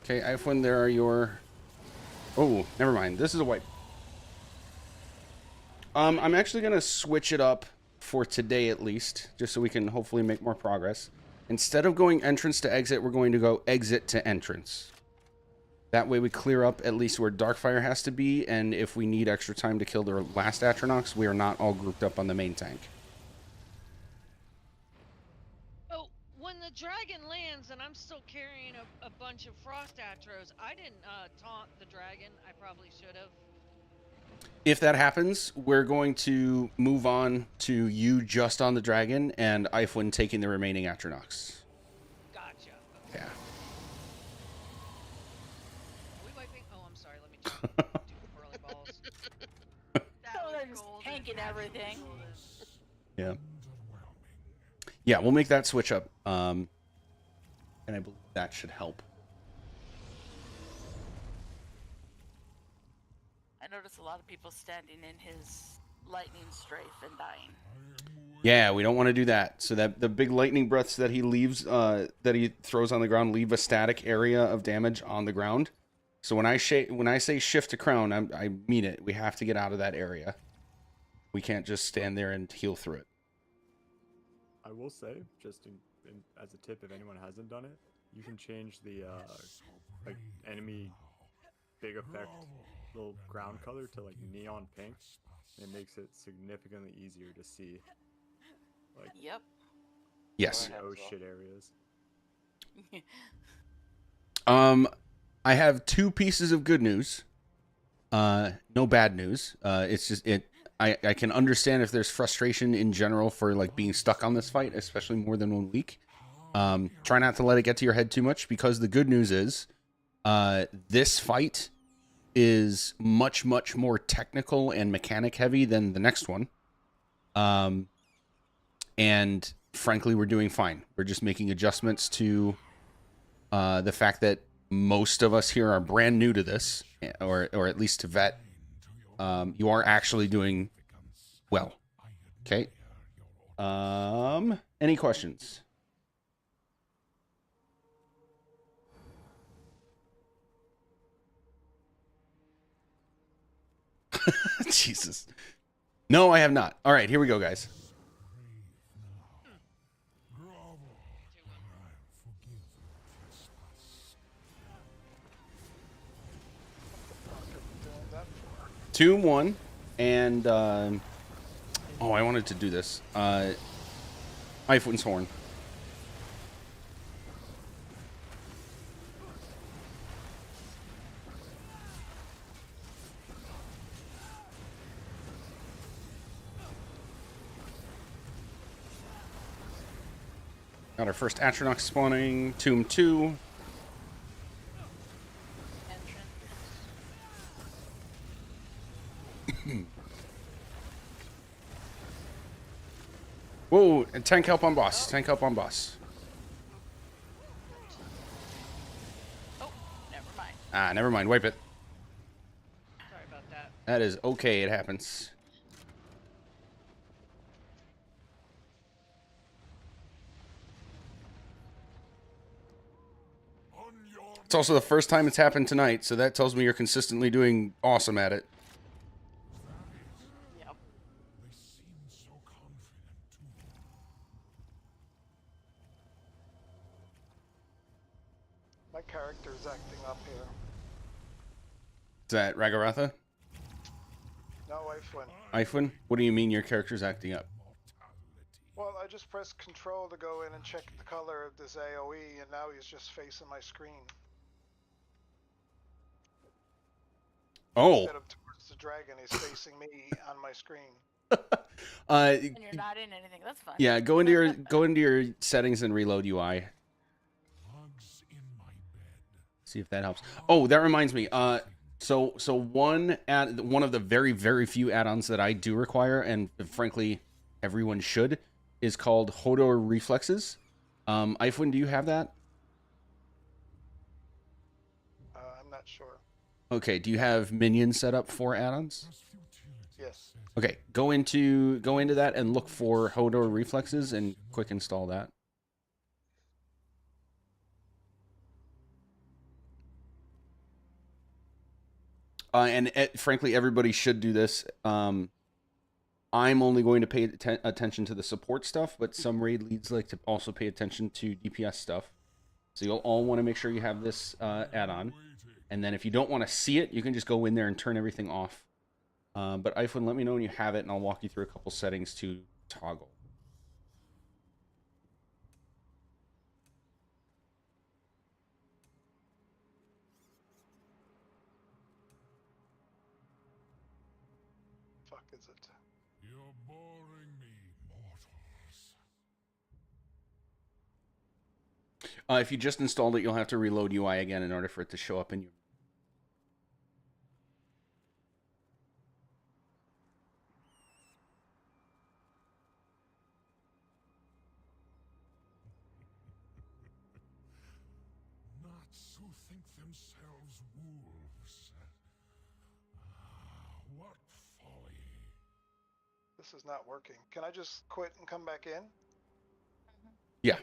Okay, Ifwin, there are your... Oh, never mind. This is a wipe. I'm actually going to switch it up for today at least, just so we can hopefully make more progress. Instead of going entrance to exit, we're going to go exit to entrance. That way we clear up at least where Darkfire has to be, and if we need extra time to kill their last Atronachs, we are not all grouped up on the main tank. Oh, when the dragon lands and I'm still carrying a bunch of frost atros, I didn't taunt the dragon. I probably should have. If that happens, we're going to move on to you just on the dragon and Ifwin taking the remaining Atronachs. Gotcha. Okay. Yeah. Are we wiping? Oh, I'm sorry. Let me just do whirly balls. Oh, they're just tanking everything. Yeah. Yeah, we'll make that switch up. And I believe that should help. I noticed a lot of people standing in his lightning strafe and dying. Yeah, we don't want to do that. So that the big lightning breaths that he leaves, that he throws on the ground, leave a static area of damage on the ground. So when I say shift to crown, I mean it. We have to get out of that area. We can't just stand there and heal through it. I will say, just as a tip, if anyone hasn't done it, you can change the like enemy big effect little ground color to like neon pink. It makes it significantly easier to see. Like Yep. Yes. oh shit areas. I have 2 pieces of good news. No bad news. It's just I can understand if there's frustration in general for like being stuck on this fight, especially more than 1 week. Try not to let it get to your head too much, because the good news is this fight is much more technical and mechanic heavy than the next one. And frankly, we're doing fine. We're just making adjustments to the fact that most of us here are brand new to this, or at least to vet. You are actually doing well. Okay. Any questions? Jesus. No, I have not. All right, here we go, guys. Tomb 1, and oh, I wanted to do this. Ifwin's Horn. Got our first Atronach spawning. Tomb 2. Whoa, and tank help on boss. Tank help on boss. Oh, never mind. Ah, never mind. Wipe it. Sorry about that. That is okay. It happens. It's also the first time it's happened tonight, so that tells me you're consistently doing awesome at it. Yep. My character's acting up here. Is that Ragaratha? No, Ifwin. Ifwin? What do you mean your character's acting up? Well, I just pressed control to go in and check the color of this AoE, and now he's just facing my screen. Oh. Instead of towards the dragon, he's facing me on my screen. And you're not in anything. That's fine. Yeah, go into your settings and reload UI. See if that helps. Oh, that reminds me. So one of the very, very few add-ons that I do require, and frankly, everyone should, is called Hodor Reflexes. Ifwin, do you have that? I'm not sure. Okay, do you have minions set up for add-ons? Yes. Okay, go into that and look for Hodor Reflexes and quick install that. Frankly, everybody should do this. I'm only going to pay attention to the support stuff, but some raid leads like to also pay attention to DPS stuff. So you'll all want to make sure you have this add-on. And then if you don't want to see it, you can just go in there and turn everything off. But Ifwin, let me know when you have it, and I'll walk you through a couple settings to toggle. Fuck is it? You're boring me, mortals. If you just installed it, you'll have to reload UI again in order for it to show up in your... Nuts who think themselves wolves. What folly. This is not working. Can I just quit and come back in? Yeah.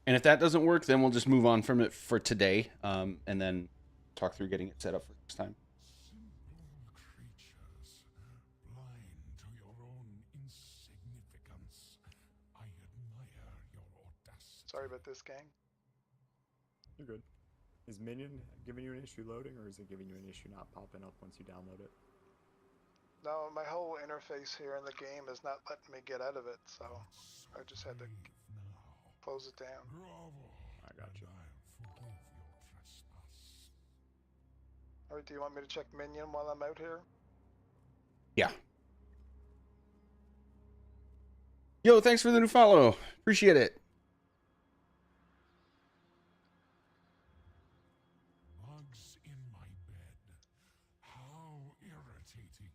And if that doesn't work, then we'll just move on from it for today, and then talk through getting it set up for next time. Simple creatures, blind to your own insignificance. I admire your audacity. Sorry about this, gang. You're good. Is Minion giving you an issue loading, or is it giving you an issue not popping up once you download it? No, my whole interface here in the game is not letting me get out of it, so I just had to close it down. I got you. Alright, do you want me to check Minion while I'm out here? Yeah. Yo, thanks for the new follow. Appreciate it. Bugs in my bed. How irritating.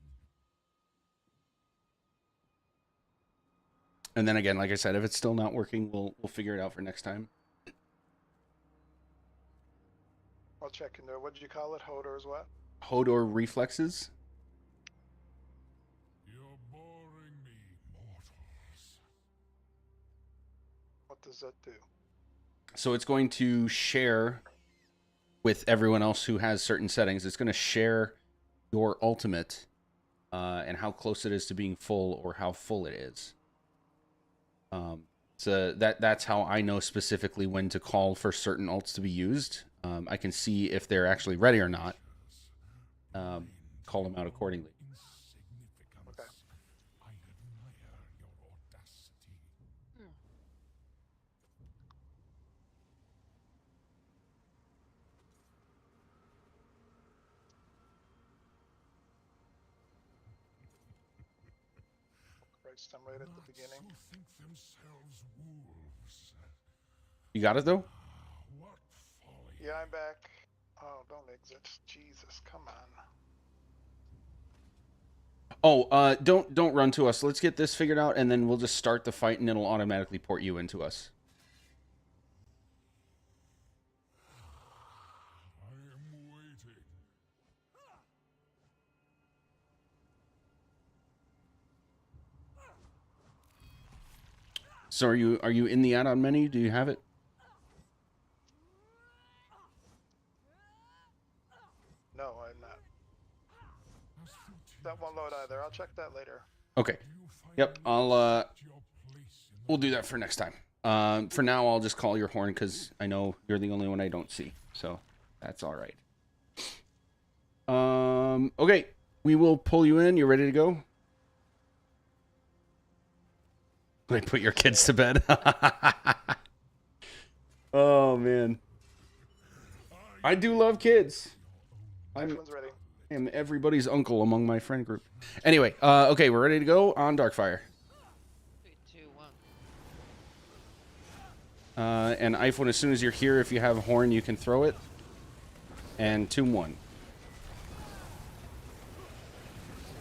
And then again, like I said, if it's still not working, we'll figure it out for next time. I'll check in there. What did you call it? Hodor's what? Hodor Reflexes. You're boring me, mortals. What does that do? So it's going to share with everyone else who has certain settings. It's going to share your ultimate and how close it is to being full or how full it is. So that's how I know specifically when to call for certain ults to be used. I can see if they're actually ready or not. call them out accordingly. Okay. I admire your audacity. Christ, I'm right at the beginning. Nuts who think themselves wolves. You got it though? What folly. Yeah, I'm back. Oh, don't exit. Jesus, come on. Oh, don't run to us. Let's get this figured out, and then we'll just start the fight, and it'll automatically port you into us. I am waiting. So are you in the add-on menu? Do you have it? No, I'm not. That won't load either. I'll check that later. Okay. Yep. We'll do that for next time. For now, I'll just call your horn because I know you're the only one I don't see. So that's all right. Okay. We will pull you in. You ready to go? They put your kids to bed. Oh man. I do love kids. Everyone's ready. I'm everybody's uncle among my friend group. Anyway, okay, we're ready to go on Darkfire. 3, 2, 1. And iPhone, as soon as you're here, if you have a horn, you can throw it. And Tomb 1.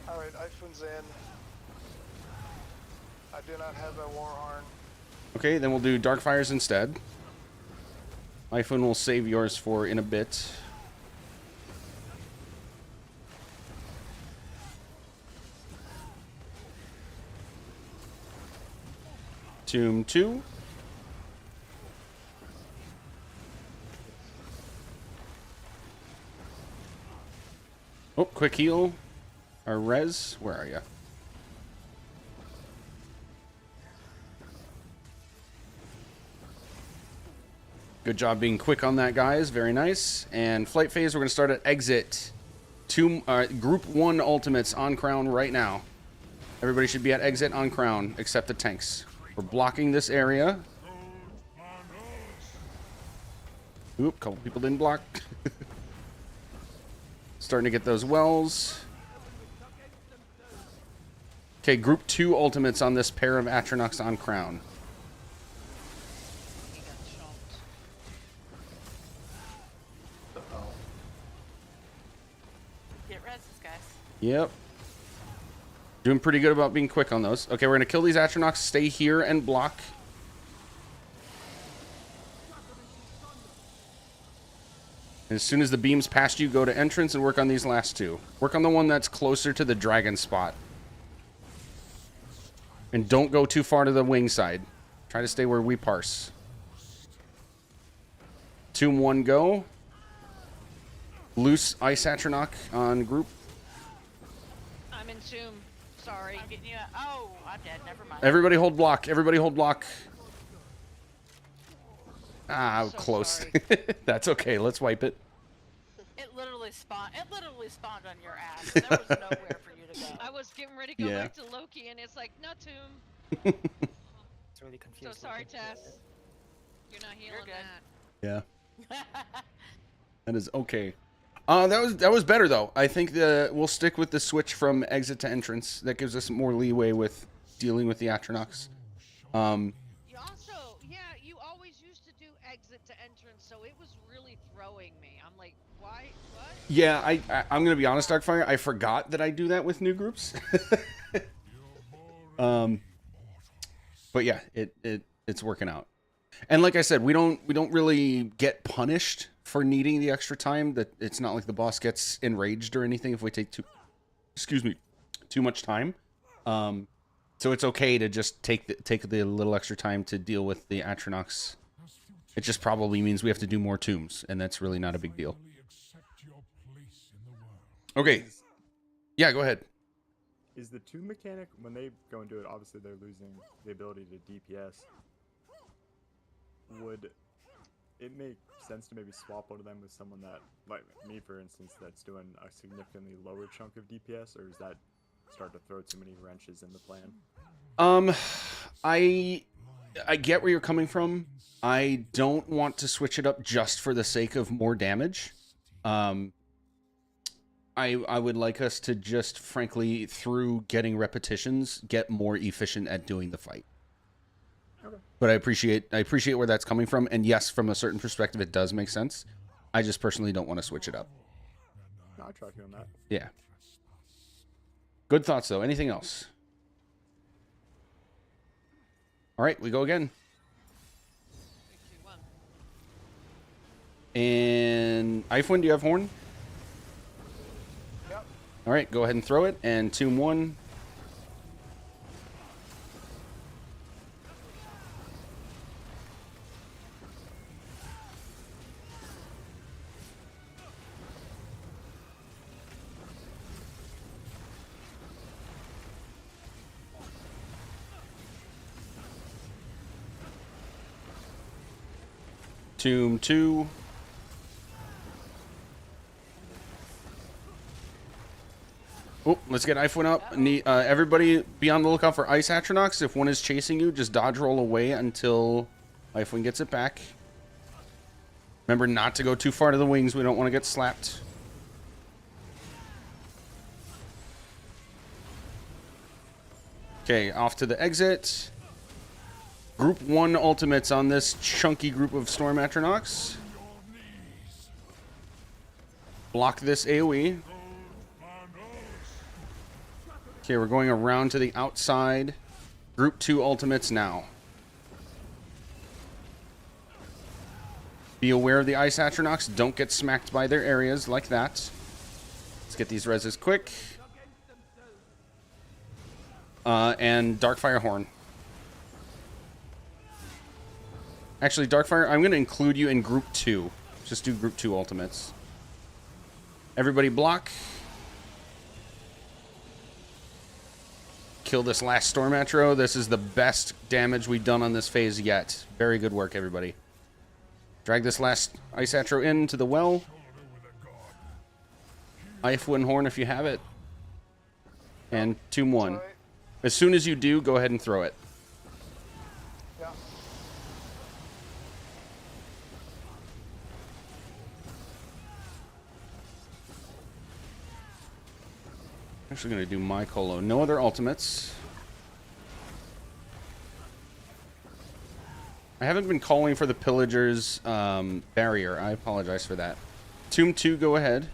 Alright, iPhone's in. I do not have a war horn. Okay, then we'll do Darkfires instead. iPhone will save yours for in a bit. Tomb 2. Oh, quick heal. Or res. Where are you? Good job being quick on that, guys. Very nice. And flight phase, we're going to start at exit. Group 1 ultimates on Crown right now. Everybody should be at exit on Crown, except the tanks. We're blocking this area. Oop, couple people didn't block. Starting to get those wells. Okay, group 2 ultimates on this pair of Atronachs on Crown. He got chomped. Get reses, guys. Yep. Doing pretty good about being quick on those. Okay, we're going to kill these Atronachs. Stay here and block. As soon as the beam's past you, go to entrance and work on these last two. Work on the one that's closer to the dragon spot. And don't go too far to the wing side. Try to stay where we parse. Tomb 1 go. Loose Ice Atronach on group. I'm in Tomb. Sorry. I'm getting you. Oh, I'm dead. Never mind. Everybody hold block. Everybody hold block. Ah, So close. sorry. That's okay. Let's wipe it. It literally spawned. It literally spawned on your ass. There was nowhere for you to go. I was getting ready to go Yeah. back to Loki, and it's like, no Tomb. It's really So confused. sorry, looking. Tess. You're not healing good. that. Yeah. That is okay. That was better though. I think we'll stick with the switch from exit to entrance. That gives us more leeway with dealing with the Atronachs. You also, yeah, you always used to do exit to entrance, so it was really throwing me. I'm like, why? What? Yeah, I'm gonna be honest, Darkfire. I forgot that I do that with new groups. But yeah, it's working out. And like I said, we don't really get punished for needing the extra time. That it's not like the boss gets enraged or anything if we take too much time. So it's okay to just take the little extra time to deal with the Atronachs. It just probably means we have to do more tombs, and that's really not a big deal. Okay. Yeah, go ahead. Is the tomb mechanic, when they go and do it, obviously they're losing the ability to DPS. Would it makes sense to maybe swap one of them with someone that, like me for instance, that's doing a significantly lower chunk of DPS, or does that start to throw too many wrenches in the plan? I get where you're coming from. I don't want to switch it up just for the sake of more damage. I would like us to just, frankly, through getting repetitions, get more efficient at doing the fight. Okay. But I appreciate where that's coming from, and yes, from a certain perspective, it does make sense. I just personally don't want to switch it up. No, I track you on that. Yeah. Good thoughts, though. Anything else? All right, we go again. 3, 2, 1. And Ifwin, do you have horn? Yep. All right, go ahead and throw it. And Tomb 1. Tomb 2. Oh, let's get Ifwin up. Everybody be on the lookout for Ice Atronachs. If one is chasing you, just dodge roll away until Ifwin gets it back. Remember not to go too far to the wings. We don't want to get slapped. Okay, off to the exit. Group 1 ultimates on this chunky group of Storm Atronachs. Block this AoE. Okay, we're going around to the outside. Group 2 ultimates now. Be aware of the Ice Atronachs. Don't get smacked by their areas like that. Let's get these reses quick. And Darkfire Horn. Actually, Darkfire, I'm going to include you in Group 2. Just do Group 2 ultimates. Everybody block. Kill this last Storm Atro. This is the best damage we've done on this phase yet. Very good work, everybody. Drag this last Ice Atro into the well. Ifwin Horn if you have it. And Tomb 1. Sorry. As soon as you do, go ahead and throw it. Yeah. Actually going to do my Colo. No other ultimates. I haven't been calling for the Pillager's barrier. I apologize for that. Tomb 2, go ahead.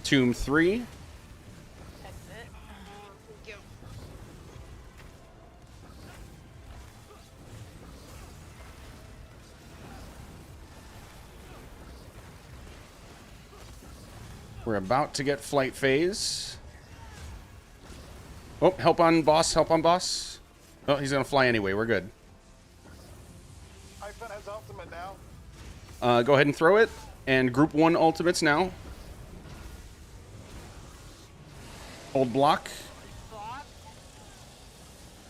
Tomb 3. Exit. Thank you. We're about to get flight phase. Oh, help on boss, help on boss. Oh, he's going to fly anyway. We're good. Ifwin has ultimate now. Go ahead and throw it. And Group 1 ultimates now. Hold block. Block.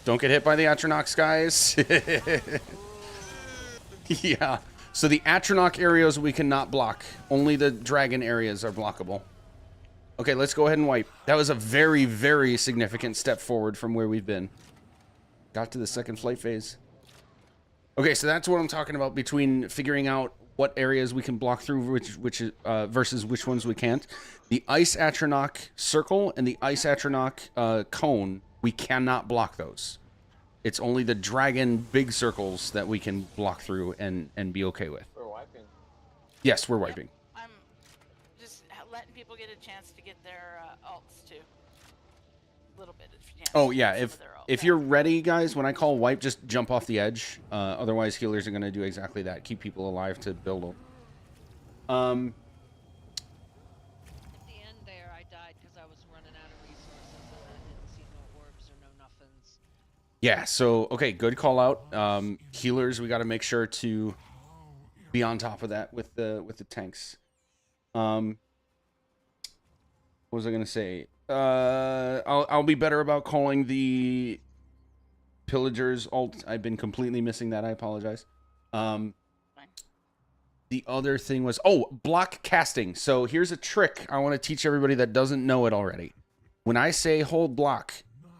Don't get hit by the Atronachs, guys. Yeah. So the Atronach areas we cannot block. Only the dragon areas are blockable. Okay, let's go ahead and wipe. That was a very, very significant step forward from where we've been. Got to the second flight phase. Okay, so that's what I'm talking about between figuring out what areas we can block through, versus which ones we can't. The Ice Atronach circle and the Ice Atronach cone, we cannot block those. It's only the dragon big circles that we can block through and be okay with. We're wiping. Yes, we're wiping. I'm just letting people get a chance to get their alts too. A little bit if you can. Oh yeah, Some if of their alts. if you're ready, guys, when I call wipe, just jump off the edge. Otherwise, healers are going to do exactly that. Keep people alive to build them. At the end there, I died because I was running out of resources and I didn't see no orbs or no nothings. Yeah, so okay, good call out. Healers, we got to make sure to be on top of that with the tanks. What was I gonna say? I'll be better about calling the pillagers alt. I've been completely missing that. I apologize. The other thing was block casting. So here's a trick I want to teach everybody that doesn't know it already. When I say hold block,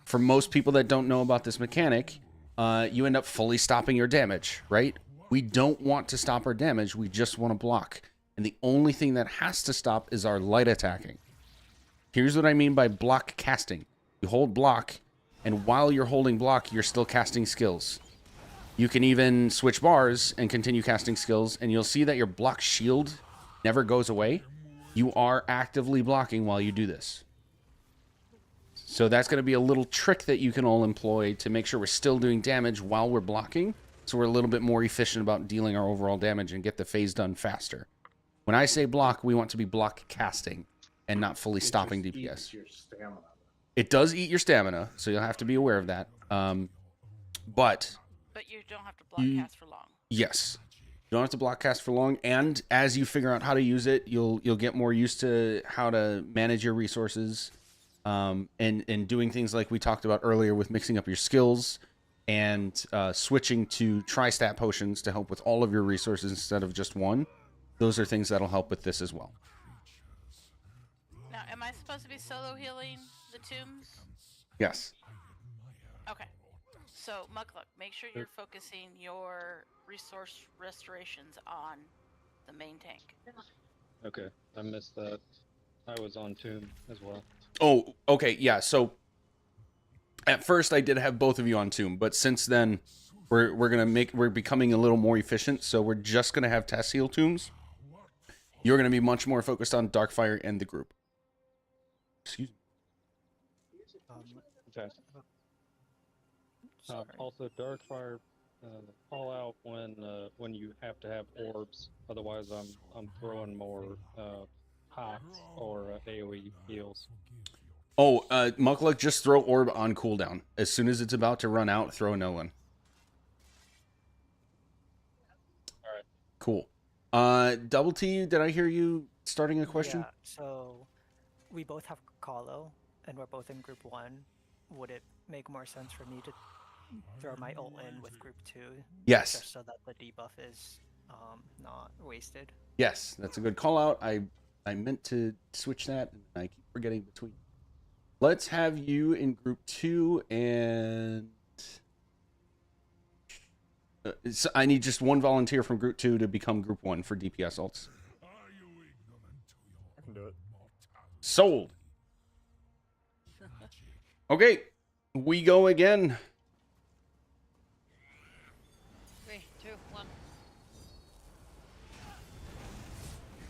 for most people that don't know about this mechanic, you end up fully stopping your damage, right? We don't want to stop our damage. We just want to block. And the only thing that has to stop is our light attacking. Here's what I mean by block casting. You hold block, and while you're holding block, you're still casting skills. You can even switch bars and continue casting skills, and you'll see that your block shield never goes away. You are actively blocking while you do this. So that's going to be a little trick that you can all employ to make sure we're still doing damage while we're blocking, so we're a little bit more efficient about dealing our overall damage and get the phase done faster. When I say block, we want to be block casting and not fully stopping DPS. Your stamina. It does eat your stamina, so you'll have to be aware of that. But you don't have to block cast for long. yes, you don't have to block cast for long, and as you figure out how to use it, you'll get more used to how to manage your resources, and doing things like we talked about earlier with mixing up your skills and switching to tri-stat potions to help with all of your resources instead of just one. Those are things that'll help with this as well. Now, am I supposed to be solo healing the tombs? Yes. Okay. So, Mukluk, make sure you're focusing your resource restorations on the main tank. Okay, I missed that. I was on Tomb as well. Oh, okay, yeah. So at first I did have both of you on Tomb, but since then we're becoming a little more efficient. So we're just gonna have Tess heal Tombs. You're gonna be much more focused on Darkfire and the group. Excuse me. Okay. Also, Darkfire, call out when you have to have orbs. Otherwise, I'm throwing more pots or AOE heals. Oh, Mukluk, just throw orb on cooldown. As soon as it's about to run out, throw no one. All right. Cool. Double T, did I hear you starting a question? Yeah, so we both have Kahlo, and we're both in Group 1. Would it make more sense for me to throw my ult in with Group 2? Yes. Just so that the debuff is not wasted? Yes, that's a good call out. I meant to switch that, and I keep forgetting between. Let's have you in Group 2, and so I need just one volunteer from Group 2 to become Group 1 for DPS ults. I can do it. Sold. Okay, we go again. 3, 2, 1.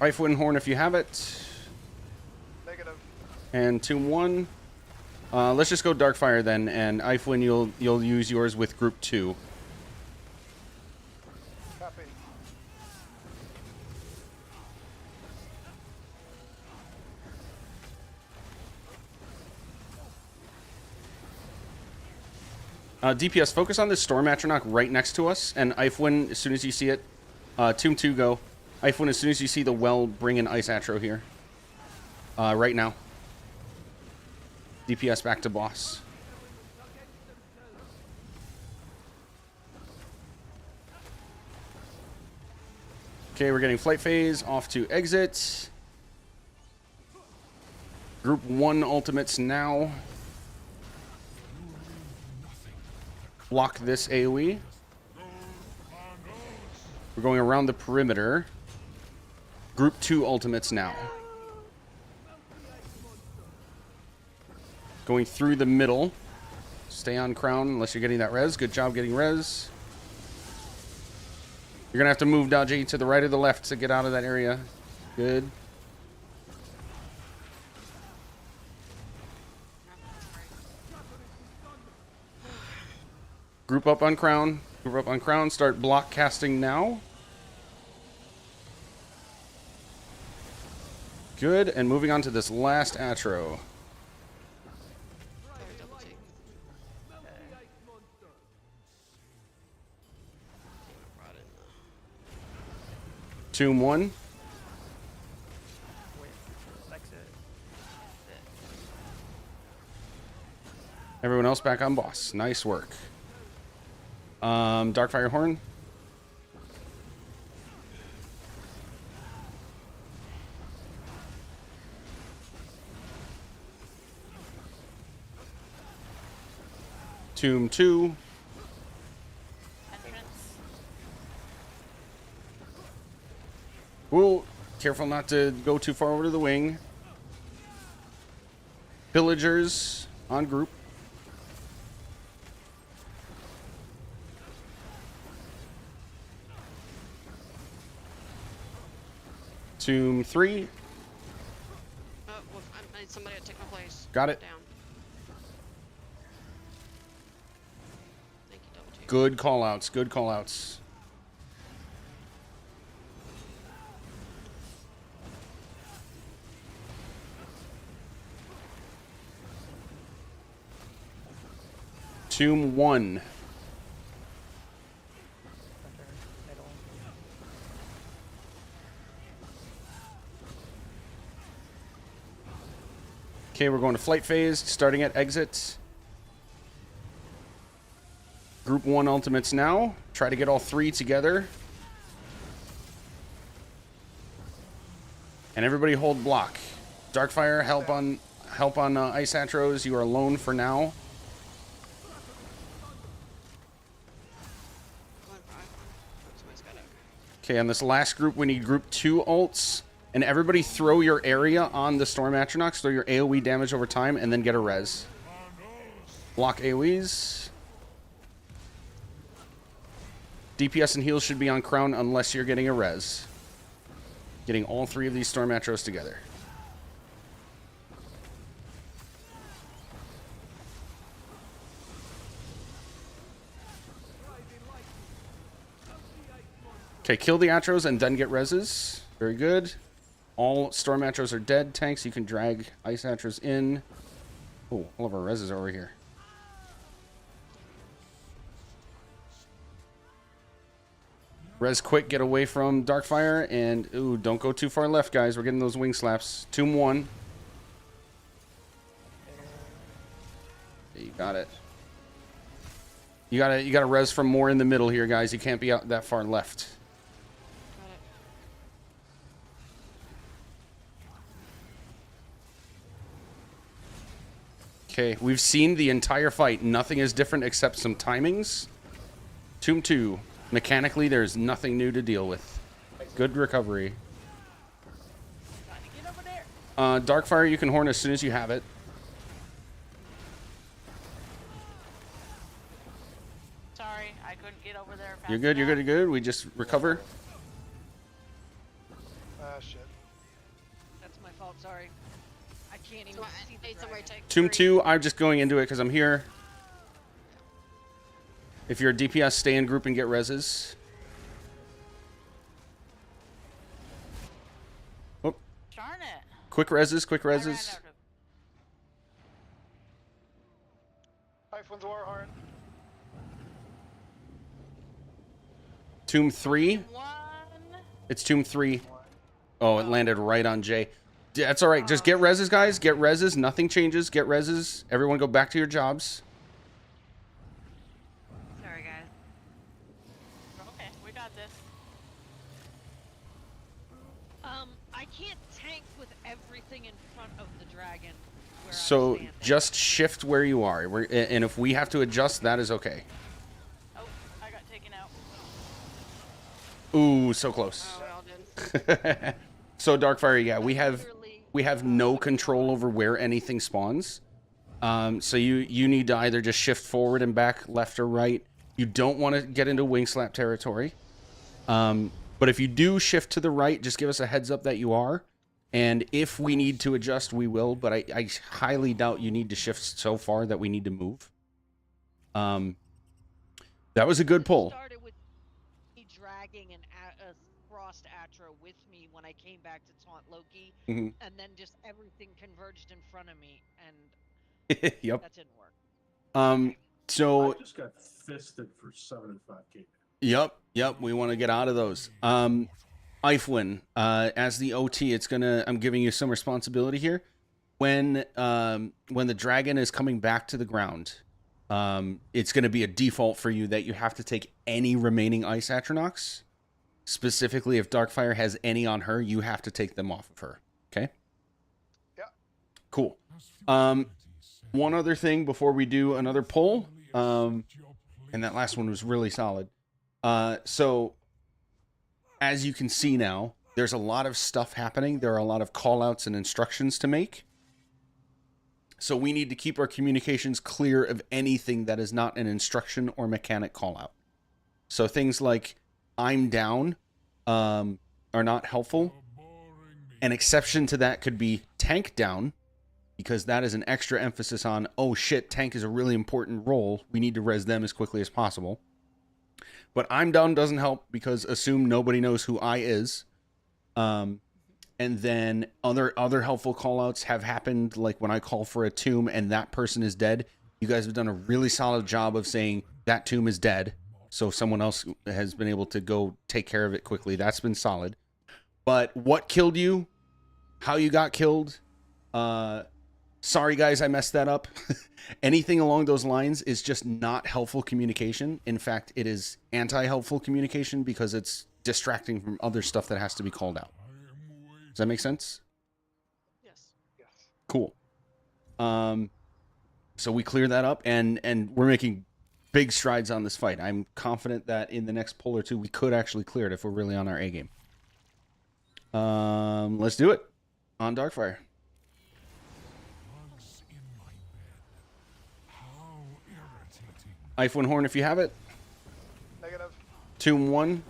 Icewind Horn if you have it. Negative. And Tomb 1. Let's just go Darkfire then, and Icewind, you'll use yours with Group 2. Copy. DPS, focus on this Storm Atronach right next to us, and Icewind, as soon as you see it, Tomb 2 go. Icewind, as soon as you see the well, bring in Ice Atro here. Right now. DPS back to boss. Okay, we're getting flight phase, off to exit. Group 1 ultimates now. Block this AoE. We're going around the perimeter. Group 2 ultimates now. Going through the middle. Stay on crown unless you're getting that res. Good job getting res. You're going to have to move, Dodgy, to the right or the left to get out of that area. Good. Group up on crown. Group up on crown. Start block casting now. Good. And moving on to this last Atro. Tomb 1. Wait, exit. Everyone else back on boss. Nice work. Darkfire Horn. Tomb 2. Entrance. Whoa, careful not to go too far over to the wing. Villagers on group. Tomb 3. Oh, well, I need somebody to take my place. Got it. Down. Thank you, Double T. Good callouts. Good callouts. Tomb 1. Center, middle. Okay, we're going to flight phase, starting at exit. Group 1 ultimates now. Try to get all 3 together. And everybody hold block. Darkfire, help on Ice Atros. You are alone for now. Somebody's got it. Okay, on this last group, we need group 2 ults. And everybody throw your area on the Storm Atronachs. Throw your AoE damage over time, and then get a res. Block AoEs. DPS and heals should be on Crown unless you're getting a res. Getting all 3 of these Storm Atros together. Okay, kill the Atros and then get reses. Very good. All Storm Atros are dead. Tanks, you can drag Ice Atros in. Oh, all of our reses are over here. Res quick, get away from Darkfire, and ooh, don't go too far left, guys. We're getting those wing slaps. Tomb 1. You got it. You gotta res from more in the middle here, guys. You can't be out that far left. Got it. Okay, we've seen the entire fight. Nothing is different except some timings. Tomb 2. Mechanically, there's nothing new to deal with. Good recovery. Get over there. Darkfire, you can horn as soon as you have it. Sorry, I couldn't get over there. Fast You're good, you're good, enough. you're good. We just recover. Ah, shit. That's my fault. Sorry. I can't even So see I the need somebody dragon. to take Tomb 3. 2, I'm just going into it because I'm here. If you're a DPS, stay in group and get reses. Oh, Darn it. quick reses, quick I ran reses. out of- Typhoon's Warheart. Tomb 3. One. It's Tomb 3. Oh, it landed right on Jay. That's all right. Just get reses, guys. Get reses. Nothing changes. Get reses. Everyone go back to your jobs. Sorry, guys. Okay, we got this. I can't tank with everything in front of the dragon. Where I'm So standing. just shift where you are. And if we have to adjust, that is okay. Oh, I got taken out. Ooh, so close. Oh, we all did. So Darkfire, yeah, we have Literally- no control over where anything spawns. So you need to either just shift forward and back, left or right. You don't want to get into wing slap territory. But if you do shift to the right, just give us a heads up that you are. And if we need to adjust, we will. But I highly doubt you need to shift so far that we need to move. That was a good pull. Started with me dragging a Frost Atra with me when I came back to taunt Loki, Mhm. and then just everything converged in front of me, and Yep. that didn't work. So I just got fisted for 75k. Yep. We want to get out of those. On Ifwin, as the OT, I'm giving you some responsibility here. When the dragon is coming back to the ground, it's gonna be a default for you that you have to take any remaining Ice Atronachs. Specifically, if Darkfire has any on her, you have to take them off of her. Okay? Yeah. Cool. One other thing before we do another poll, and that last one was really solid. So, as you can see now, there's a lot of stuff happening. There are a lot of call-outs and instructions to make. So we need to keep our communications clear of anything that is not an instruction or mechanic call-out. So things like, I'm down, are not helpful. An exception to that could be tank down, because that is an extra emphasis on, oh shit, tank is a really important role. We need to res them as quickly as possible. But I'm down doesn't help, because assume nobody knows who I is. And then other helpful callouts have happened, like when I call for a tomb and that person is dead. You guys have done a really solid job of saying that tomb is dead, so someone else has been able to go take care of it quickly. That's been solid. But what killed you, how you got killed, sorry guys, I messed that up. Anything along those lines is just not helpful communication. In fact, it is anti-helpful communication because it's distracting from other stuff that has to be called out. Does that make sense? Yes. Yes. Cool. So we clear that up, and we're making big strides on this fight. I'm confident that in the next poll or two, we could actually clear it if we're really on our A game. Let's do it. On Darkfire. Bugs in my bed. How irritating. Ifwin Horn, if you have it. Negative. Tomb 1.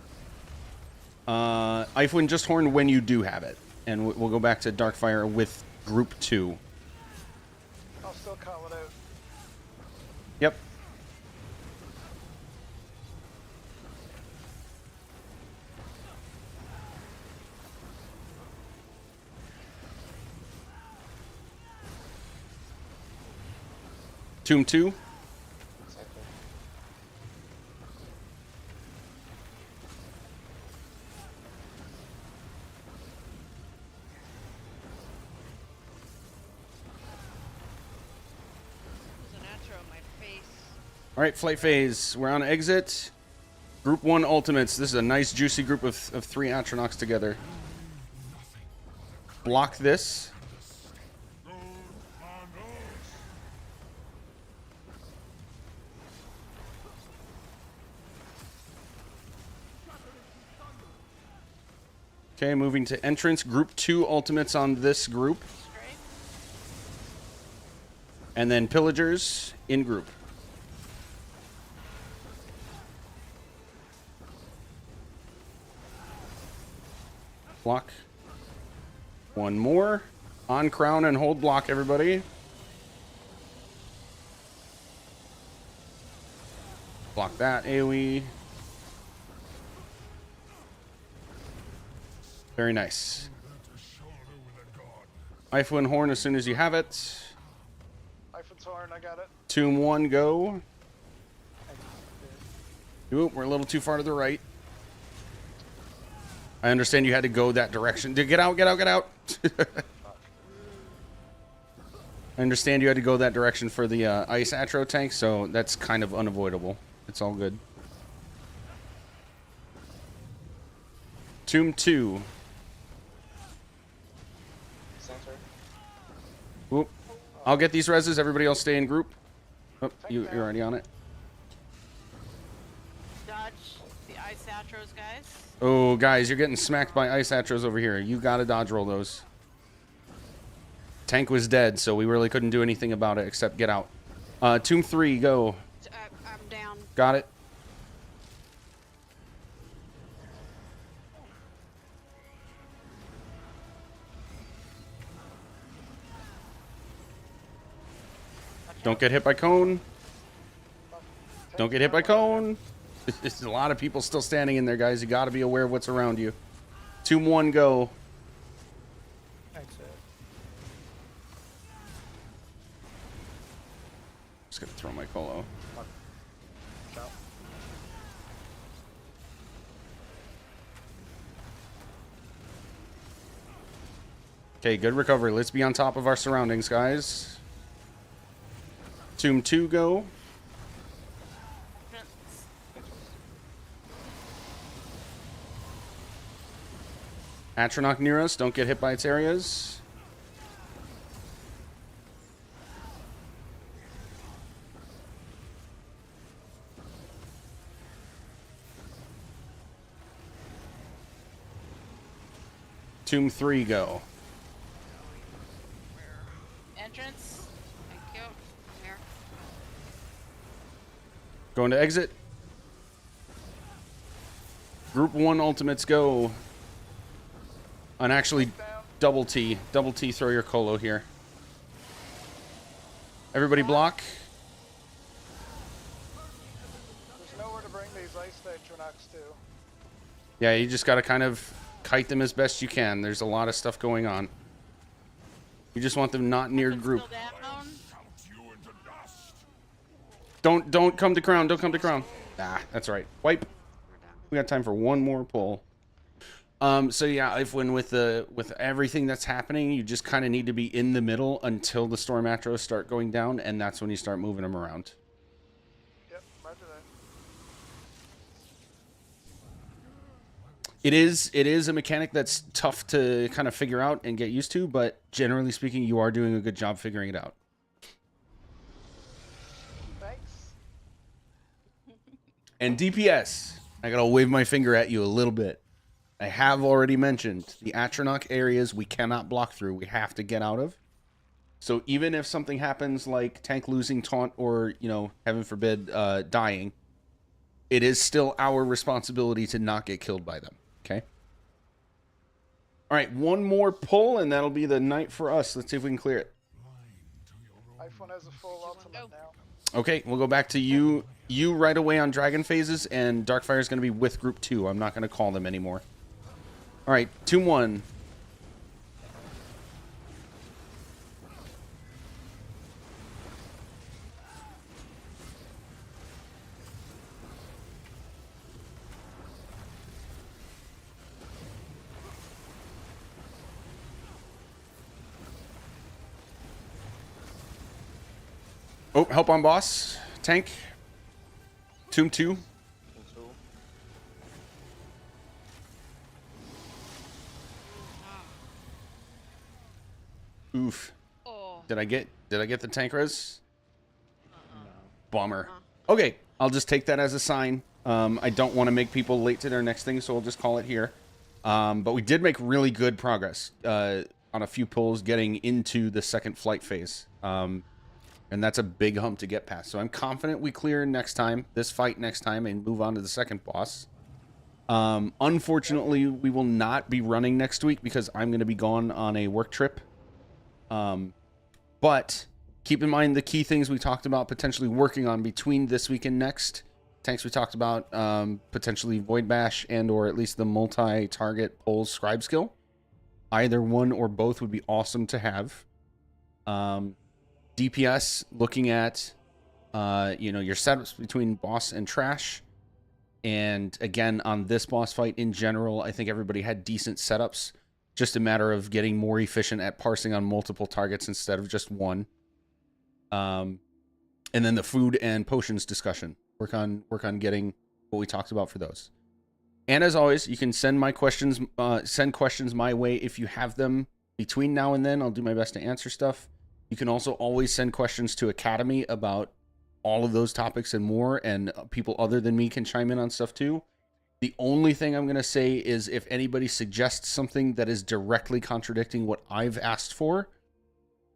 Ifwin, just Horn when you do have it. And we'll go back to Darkfire with Group 2. I'll still call it out. Yep. Tomb 2. There's an atro in my face. All right, flight phase. We're on exit. Group 1 ultimates. This is a nice, juicy group of 3 Atronachs together. Block this. Okay, moving to entrance. Group 2 ultimates on this group. Straight. And then pillagers in group. Block. One more. On crown and hold block, everybody. Block that AoE. Very nice. Ifwin Horn as soon as you have it. Ifen's Horn, I got it. Tomb 1, go. Oop, we're a little too far to the right. I understand you had to go that direction. Get out, get out, get out. I understand you had to go that direction for the ice atro tank, so that's kind of unavoidable. It's all good. Tomb 2. Oop. I'll get these reses. Everybody else stay in group. Oh, you're already on it. Dodge the ice atros, guys. Oh, guys, you're getting smacked by ice atros over here. You gotta dodge roll those. Tank was dead, so we really couldn't do anything about it except get out. Tomb 3, go. I'm down. Got it. Don't get hit by cone. Don't get hit by cone. There's a lot of people still standing in there, guys. You got to be aware of what's around you. Tomb 1, go. Exit. Just gonna throw my colo. Okay, good recovery. Let's be on top of our surroundings, guys. Tomb 2, go. Atronach near us. Don't get hit by its areas. Tomb 3, go. Entrance. Thank you. I'm here. Going to exit. Group 1 ultimates, go. And actually, double T. Double T, throw your colo here. Everybody block. There's nowhere to bring these Ice Atronachs to. Yeah, you just got to kind of kite them as best you can. There's a lot of stuff going on. You just want them not near group. Still down. Don't come to crown. Don't come to crown. Ah, that's right. Wipe. We got time for one more pull. So yeah, if when with everything that's happening, you just kind of need to be in the middle until the Storm Atros start going down, and that's when you start moving them around. Yep, roger that. It is a mechanic that's tough to kind of figure out and get used to, but generally speaking, you are doing a good job figuring it out. Thanks. And DPS, I gotta wave my finger at you a little bit. I have already mentioned the Atronach areas we cannot block through. We have to get out of. So even if something happens like tank losing taunt or, you know, heaven forbid, dying, it is still our responsibility to not get killed by them. Okay? All right, one more pull, and that'll be the night for us. Let's see if we can clear it. iPhone has a full ultimate now. Okay, we'll go back to you right away on Dragon Phases, and Darkfire is going to be with Group 2. I'm not going to call them anymore. All right, Tomb 1. Oh, help on boss. Tank. Tomb 2. Oof. Oh. Did I get the tank res? Bummer. Okay, I'll just take that as a sign. I don't want to make people late to their next thing, so we'll just call it here. But we did make really good progress on a few pulls getting into the second flight phase. And that's a big hump to get past. So I'm confident we clear next time, this fight next time, and move on to the second boss. Unfortunately, we will not be running next week because I'm going to be gone on a work trip. But keep in mind the key things we talked about potentially working on between this week and next. Tanks we talked about, potentially Void Bash and or at least the multi-target pulls scribe skill. Either one or both would be awesome to have. DPS, looking at, your setups between boss and trash. And again, on this boss fight in general, I think everybody had decent setups. Just a matter of getting more efficient at parsing on multiple targets instead of just one. And then the food and potions discussion. Work on getting what we talked about for those. And as always, you can send questions my way if you have them between now and then. I'll do my best to answer stuff. You can also always send questions to Academy about all of those topics and more, and people other than me can chime in on stuff too. The only thing I'm going to say is if anybody suggests something that is directly contradicting what I've asked for,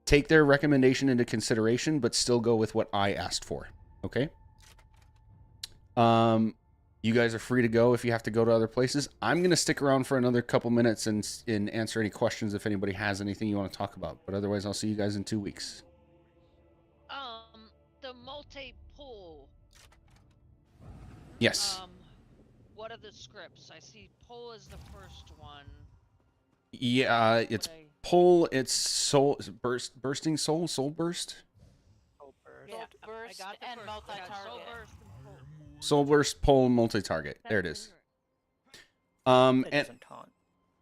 take their recommendation into consideration, but still go with what I asked for. Okay? You guys are free to go if you have to go to other places. I'm going to stick around for another couple minutes and answer any questions if anybody has anything you want to talk about. But otherwise, I'll see you guys in 2 weeks. The multi-pull. Yes. What are the scripts? I see pull is the first one. Yeah, it's pull, it's soul, bursting soul burst? Soul burst. Yeah, burst and multi-target. Soul burst, pull, multi-target. There it is. It doesn't taunt.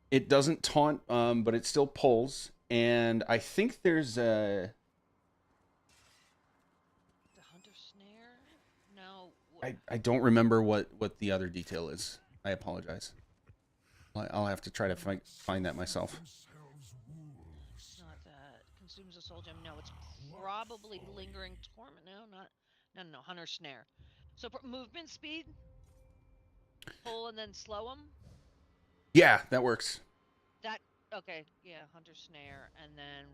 It doesn't taunt, but it still pulls. And I think there's a. The hunter snare? No. I don't remember what the other detail is. I apologize. I'll have to try to find that myself. It's not that. Consumes a soul gem. No, it's probably lingering torment. No. Hunter snare. So movement speed. Pull and then slow them. Yeah, that works. That okay? Yeah, hunter snare, and then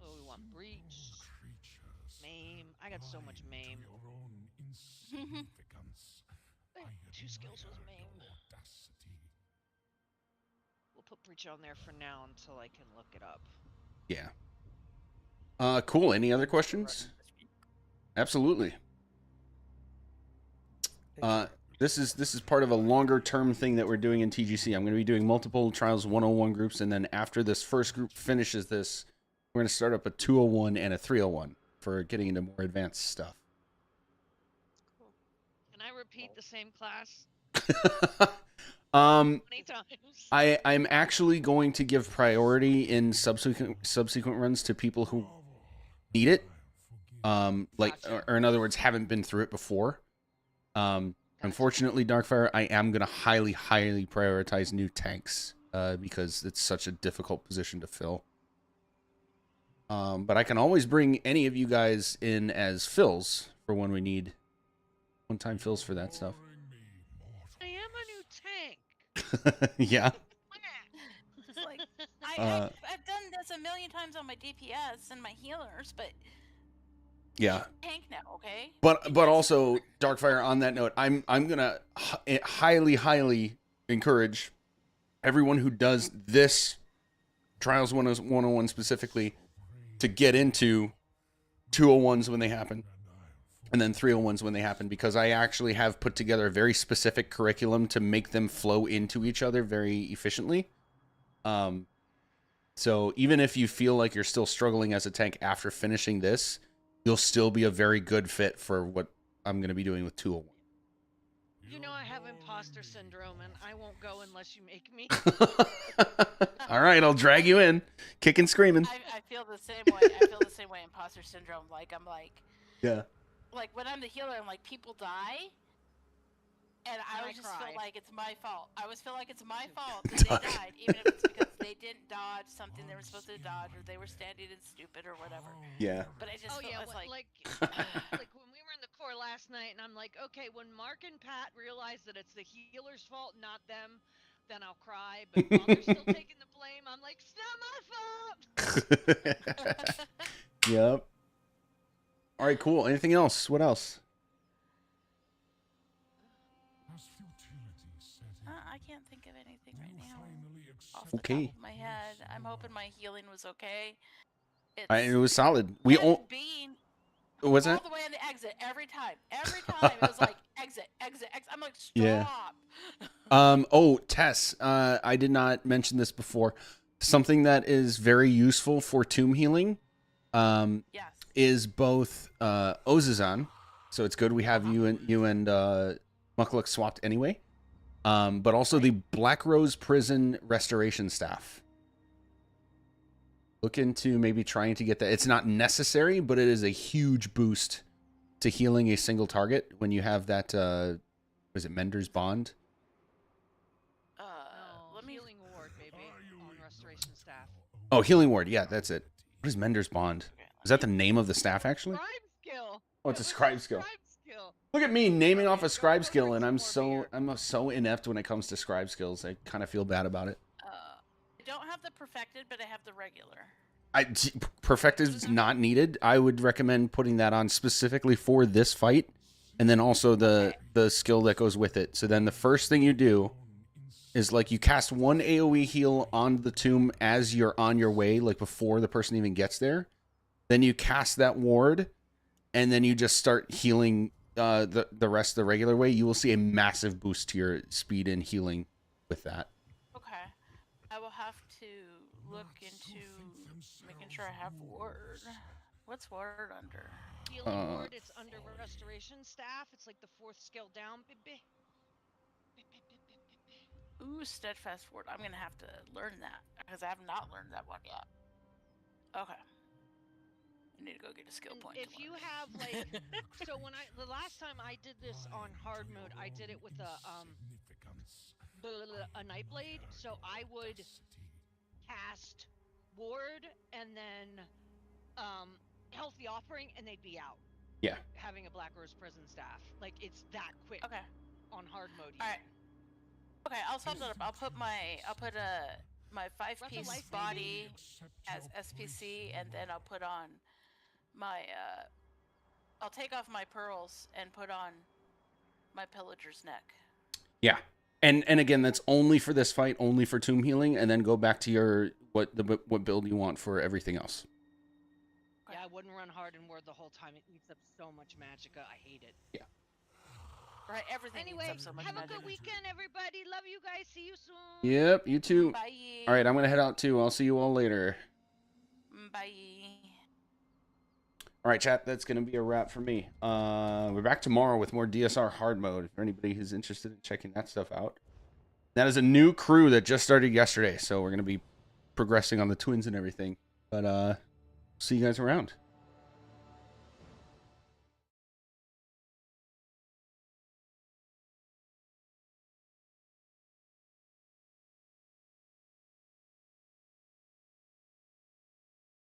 we want breach, maim. I got so much maim. I have 2 skills with maim. We'll put breach on there for now until I can look it up. Yeah. Cool. Any other questions? Absolutely. This is part of a longer term thing that we're doing in TGC. I'm going to be doing multiple Trials 101 groups, and then after this first group finishes this, we're going to start up a 201 and a 301 for getting into more advanced stuff. Can I repeat the same class 20 times? I'm actually going to give priority in subsequent runs to people who need it. Gotcha. Or in other words, haven't been through it before. Unfortunately, Darkfire, I am going to highly prioritize new tanks because it's such a difficult position to fill. But I can always bring any of you guys in as fills for when we need one-time fills for that stuff. I am a new tank. Yeah. It's like I've done this a million times on my DPS and my healers, but Yeah. tank now, okay? But also, Darkfire, on that note, I'm gonna highly encourage everyone who does this Trials 101 specifically to get into 201s when they happen, and then 301s when they happen, because I actually have put together a very specific curriculum to make them flow into each other very efficiently. So even if you feel like you're still struggling as a tank after finishing this, you'll still be a very good fit for what I'm going to be doing with 201. You know I have imposter syndrome, and I won't go unless you make me. All right, I'll drag you in, kicking, screaming. I feel the same way. I feel the same way. Imposter syndrome. Yeah. Like when I'm the healer, I'm like, people die, and I always just feel like it's my fault. I always feel like it's my fault that they died, even if it's because they didn't dodge something they were supposed to dodge, or they were standing in stupid or whatever. Yeah. But I just feel it's like like when we were in the core last night, and I'm like, okay, when Mark and Pat realize that it's the healer's fault, not them, then I'll cry. But while they're still taking the blame, I'm like, it's not my fault. Yep. All right, cool. Anything else? What else? I can't think of anything right now. Off Okay. the top of my head, I'm hoping my healing was okay. It was solid. We all. What's that? All the way on the exit every time. Every time it was like exit. I'm like, stop. Yeah. Oh, Tess. I did not mention this before. Something that is very useful for tomb healing. Yes. Is both Ozazan, so it's good we have you and Mukluk swapped anyway. But also the Black Rose Prison Restoration Staff. Look into maybe trying to get that. It's not necessary, but it is a huge boost to healing a single target when you have that. Was it Mender's Bond? Healing ward, baby, on restoration staff. Oh, Healing Ward. Yeah, that's it. What is Mender's Bond? Is that the name of the staff actually? Scribe skill. Oh, it's a scribe skill. Scribe skill. Look at me naming off a scribe skill, and I'm so inept when it comes to scribe skills. I kind of feel bad about it. I don't have the perfected, but I have the regular. Perfected is not needed. I would recommend putting that on specifically for this fight, and then also the skill that goes with it. So then the first thing you do is like you cast one AoE heal on the tomb as you're on your way, like before the person even gets there. Then you cast that ward, and then you just start healing the rest the regular way. You will see a massive boost to your speed and healing with that. Okay. I will have to look into making sure I have ward. What's ward under? Healing ward, it's under restoration staff. It's like the 4th skill down, baby. Ooh, steadfast ward. I'm gonna have to learn that because I have not learned that one yet. Okay. I need to go get a skill And point. if you have like, so when the last time I did this on hard mode, I did it with a night blade. So I would cast ward and then healthy offering, and they'd be out. Yeah. Having a Black Rose prison staff, like it's that quick. Okay. On hard mode. All right. Okay, I'll swap that up. I'll put my 5-piece life, body as SPC, and then I'll put on my I'll take off my pearls and put on my pillager's neck. Yeah. And again, that's only for this fight, only for tomb healing, and then go back to your what build you want for everything else. Yeah, I wouldn't run hard and ward the whole time. It eats up so much magicka. I hate it. Yeah. Right, everything Anyway, eats up so much have a magic. good weekend, everybody. Love you guys. See you soon. Yep, you too. Bye. All right, I'm gonna head out too. I'll see you all later. Bye. All right, chat. That's gonna be a wrap for me. We're back tomorrow with more DSR hard mode. For anybody who's interested in checking that stuff out, that is a new crew that just started yesterday. So we're gonna be progressing on the twins and everything. But see you guys around.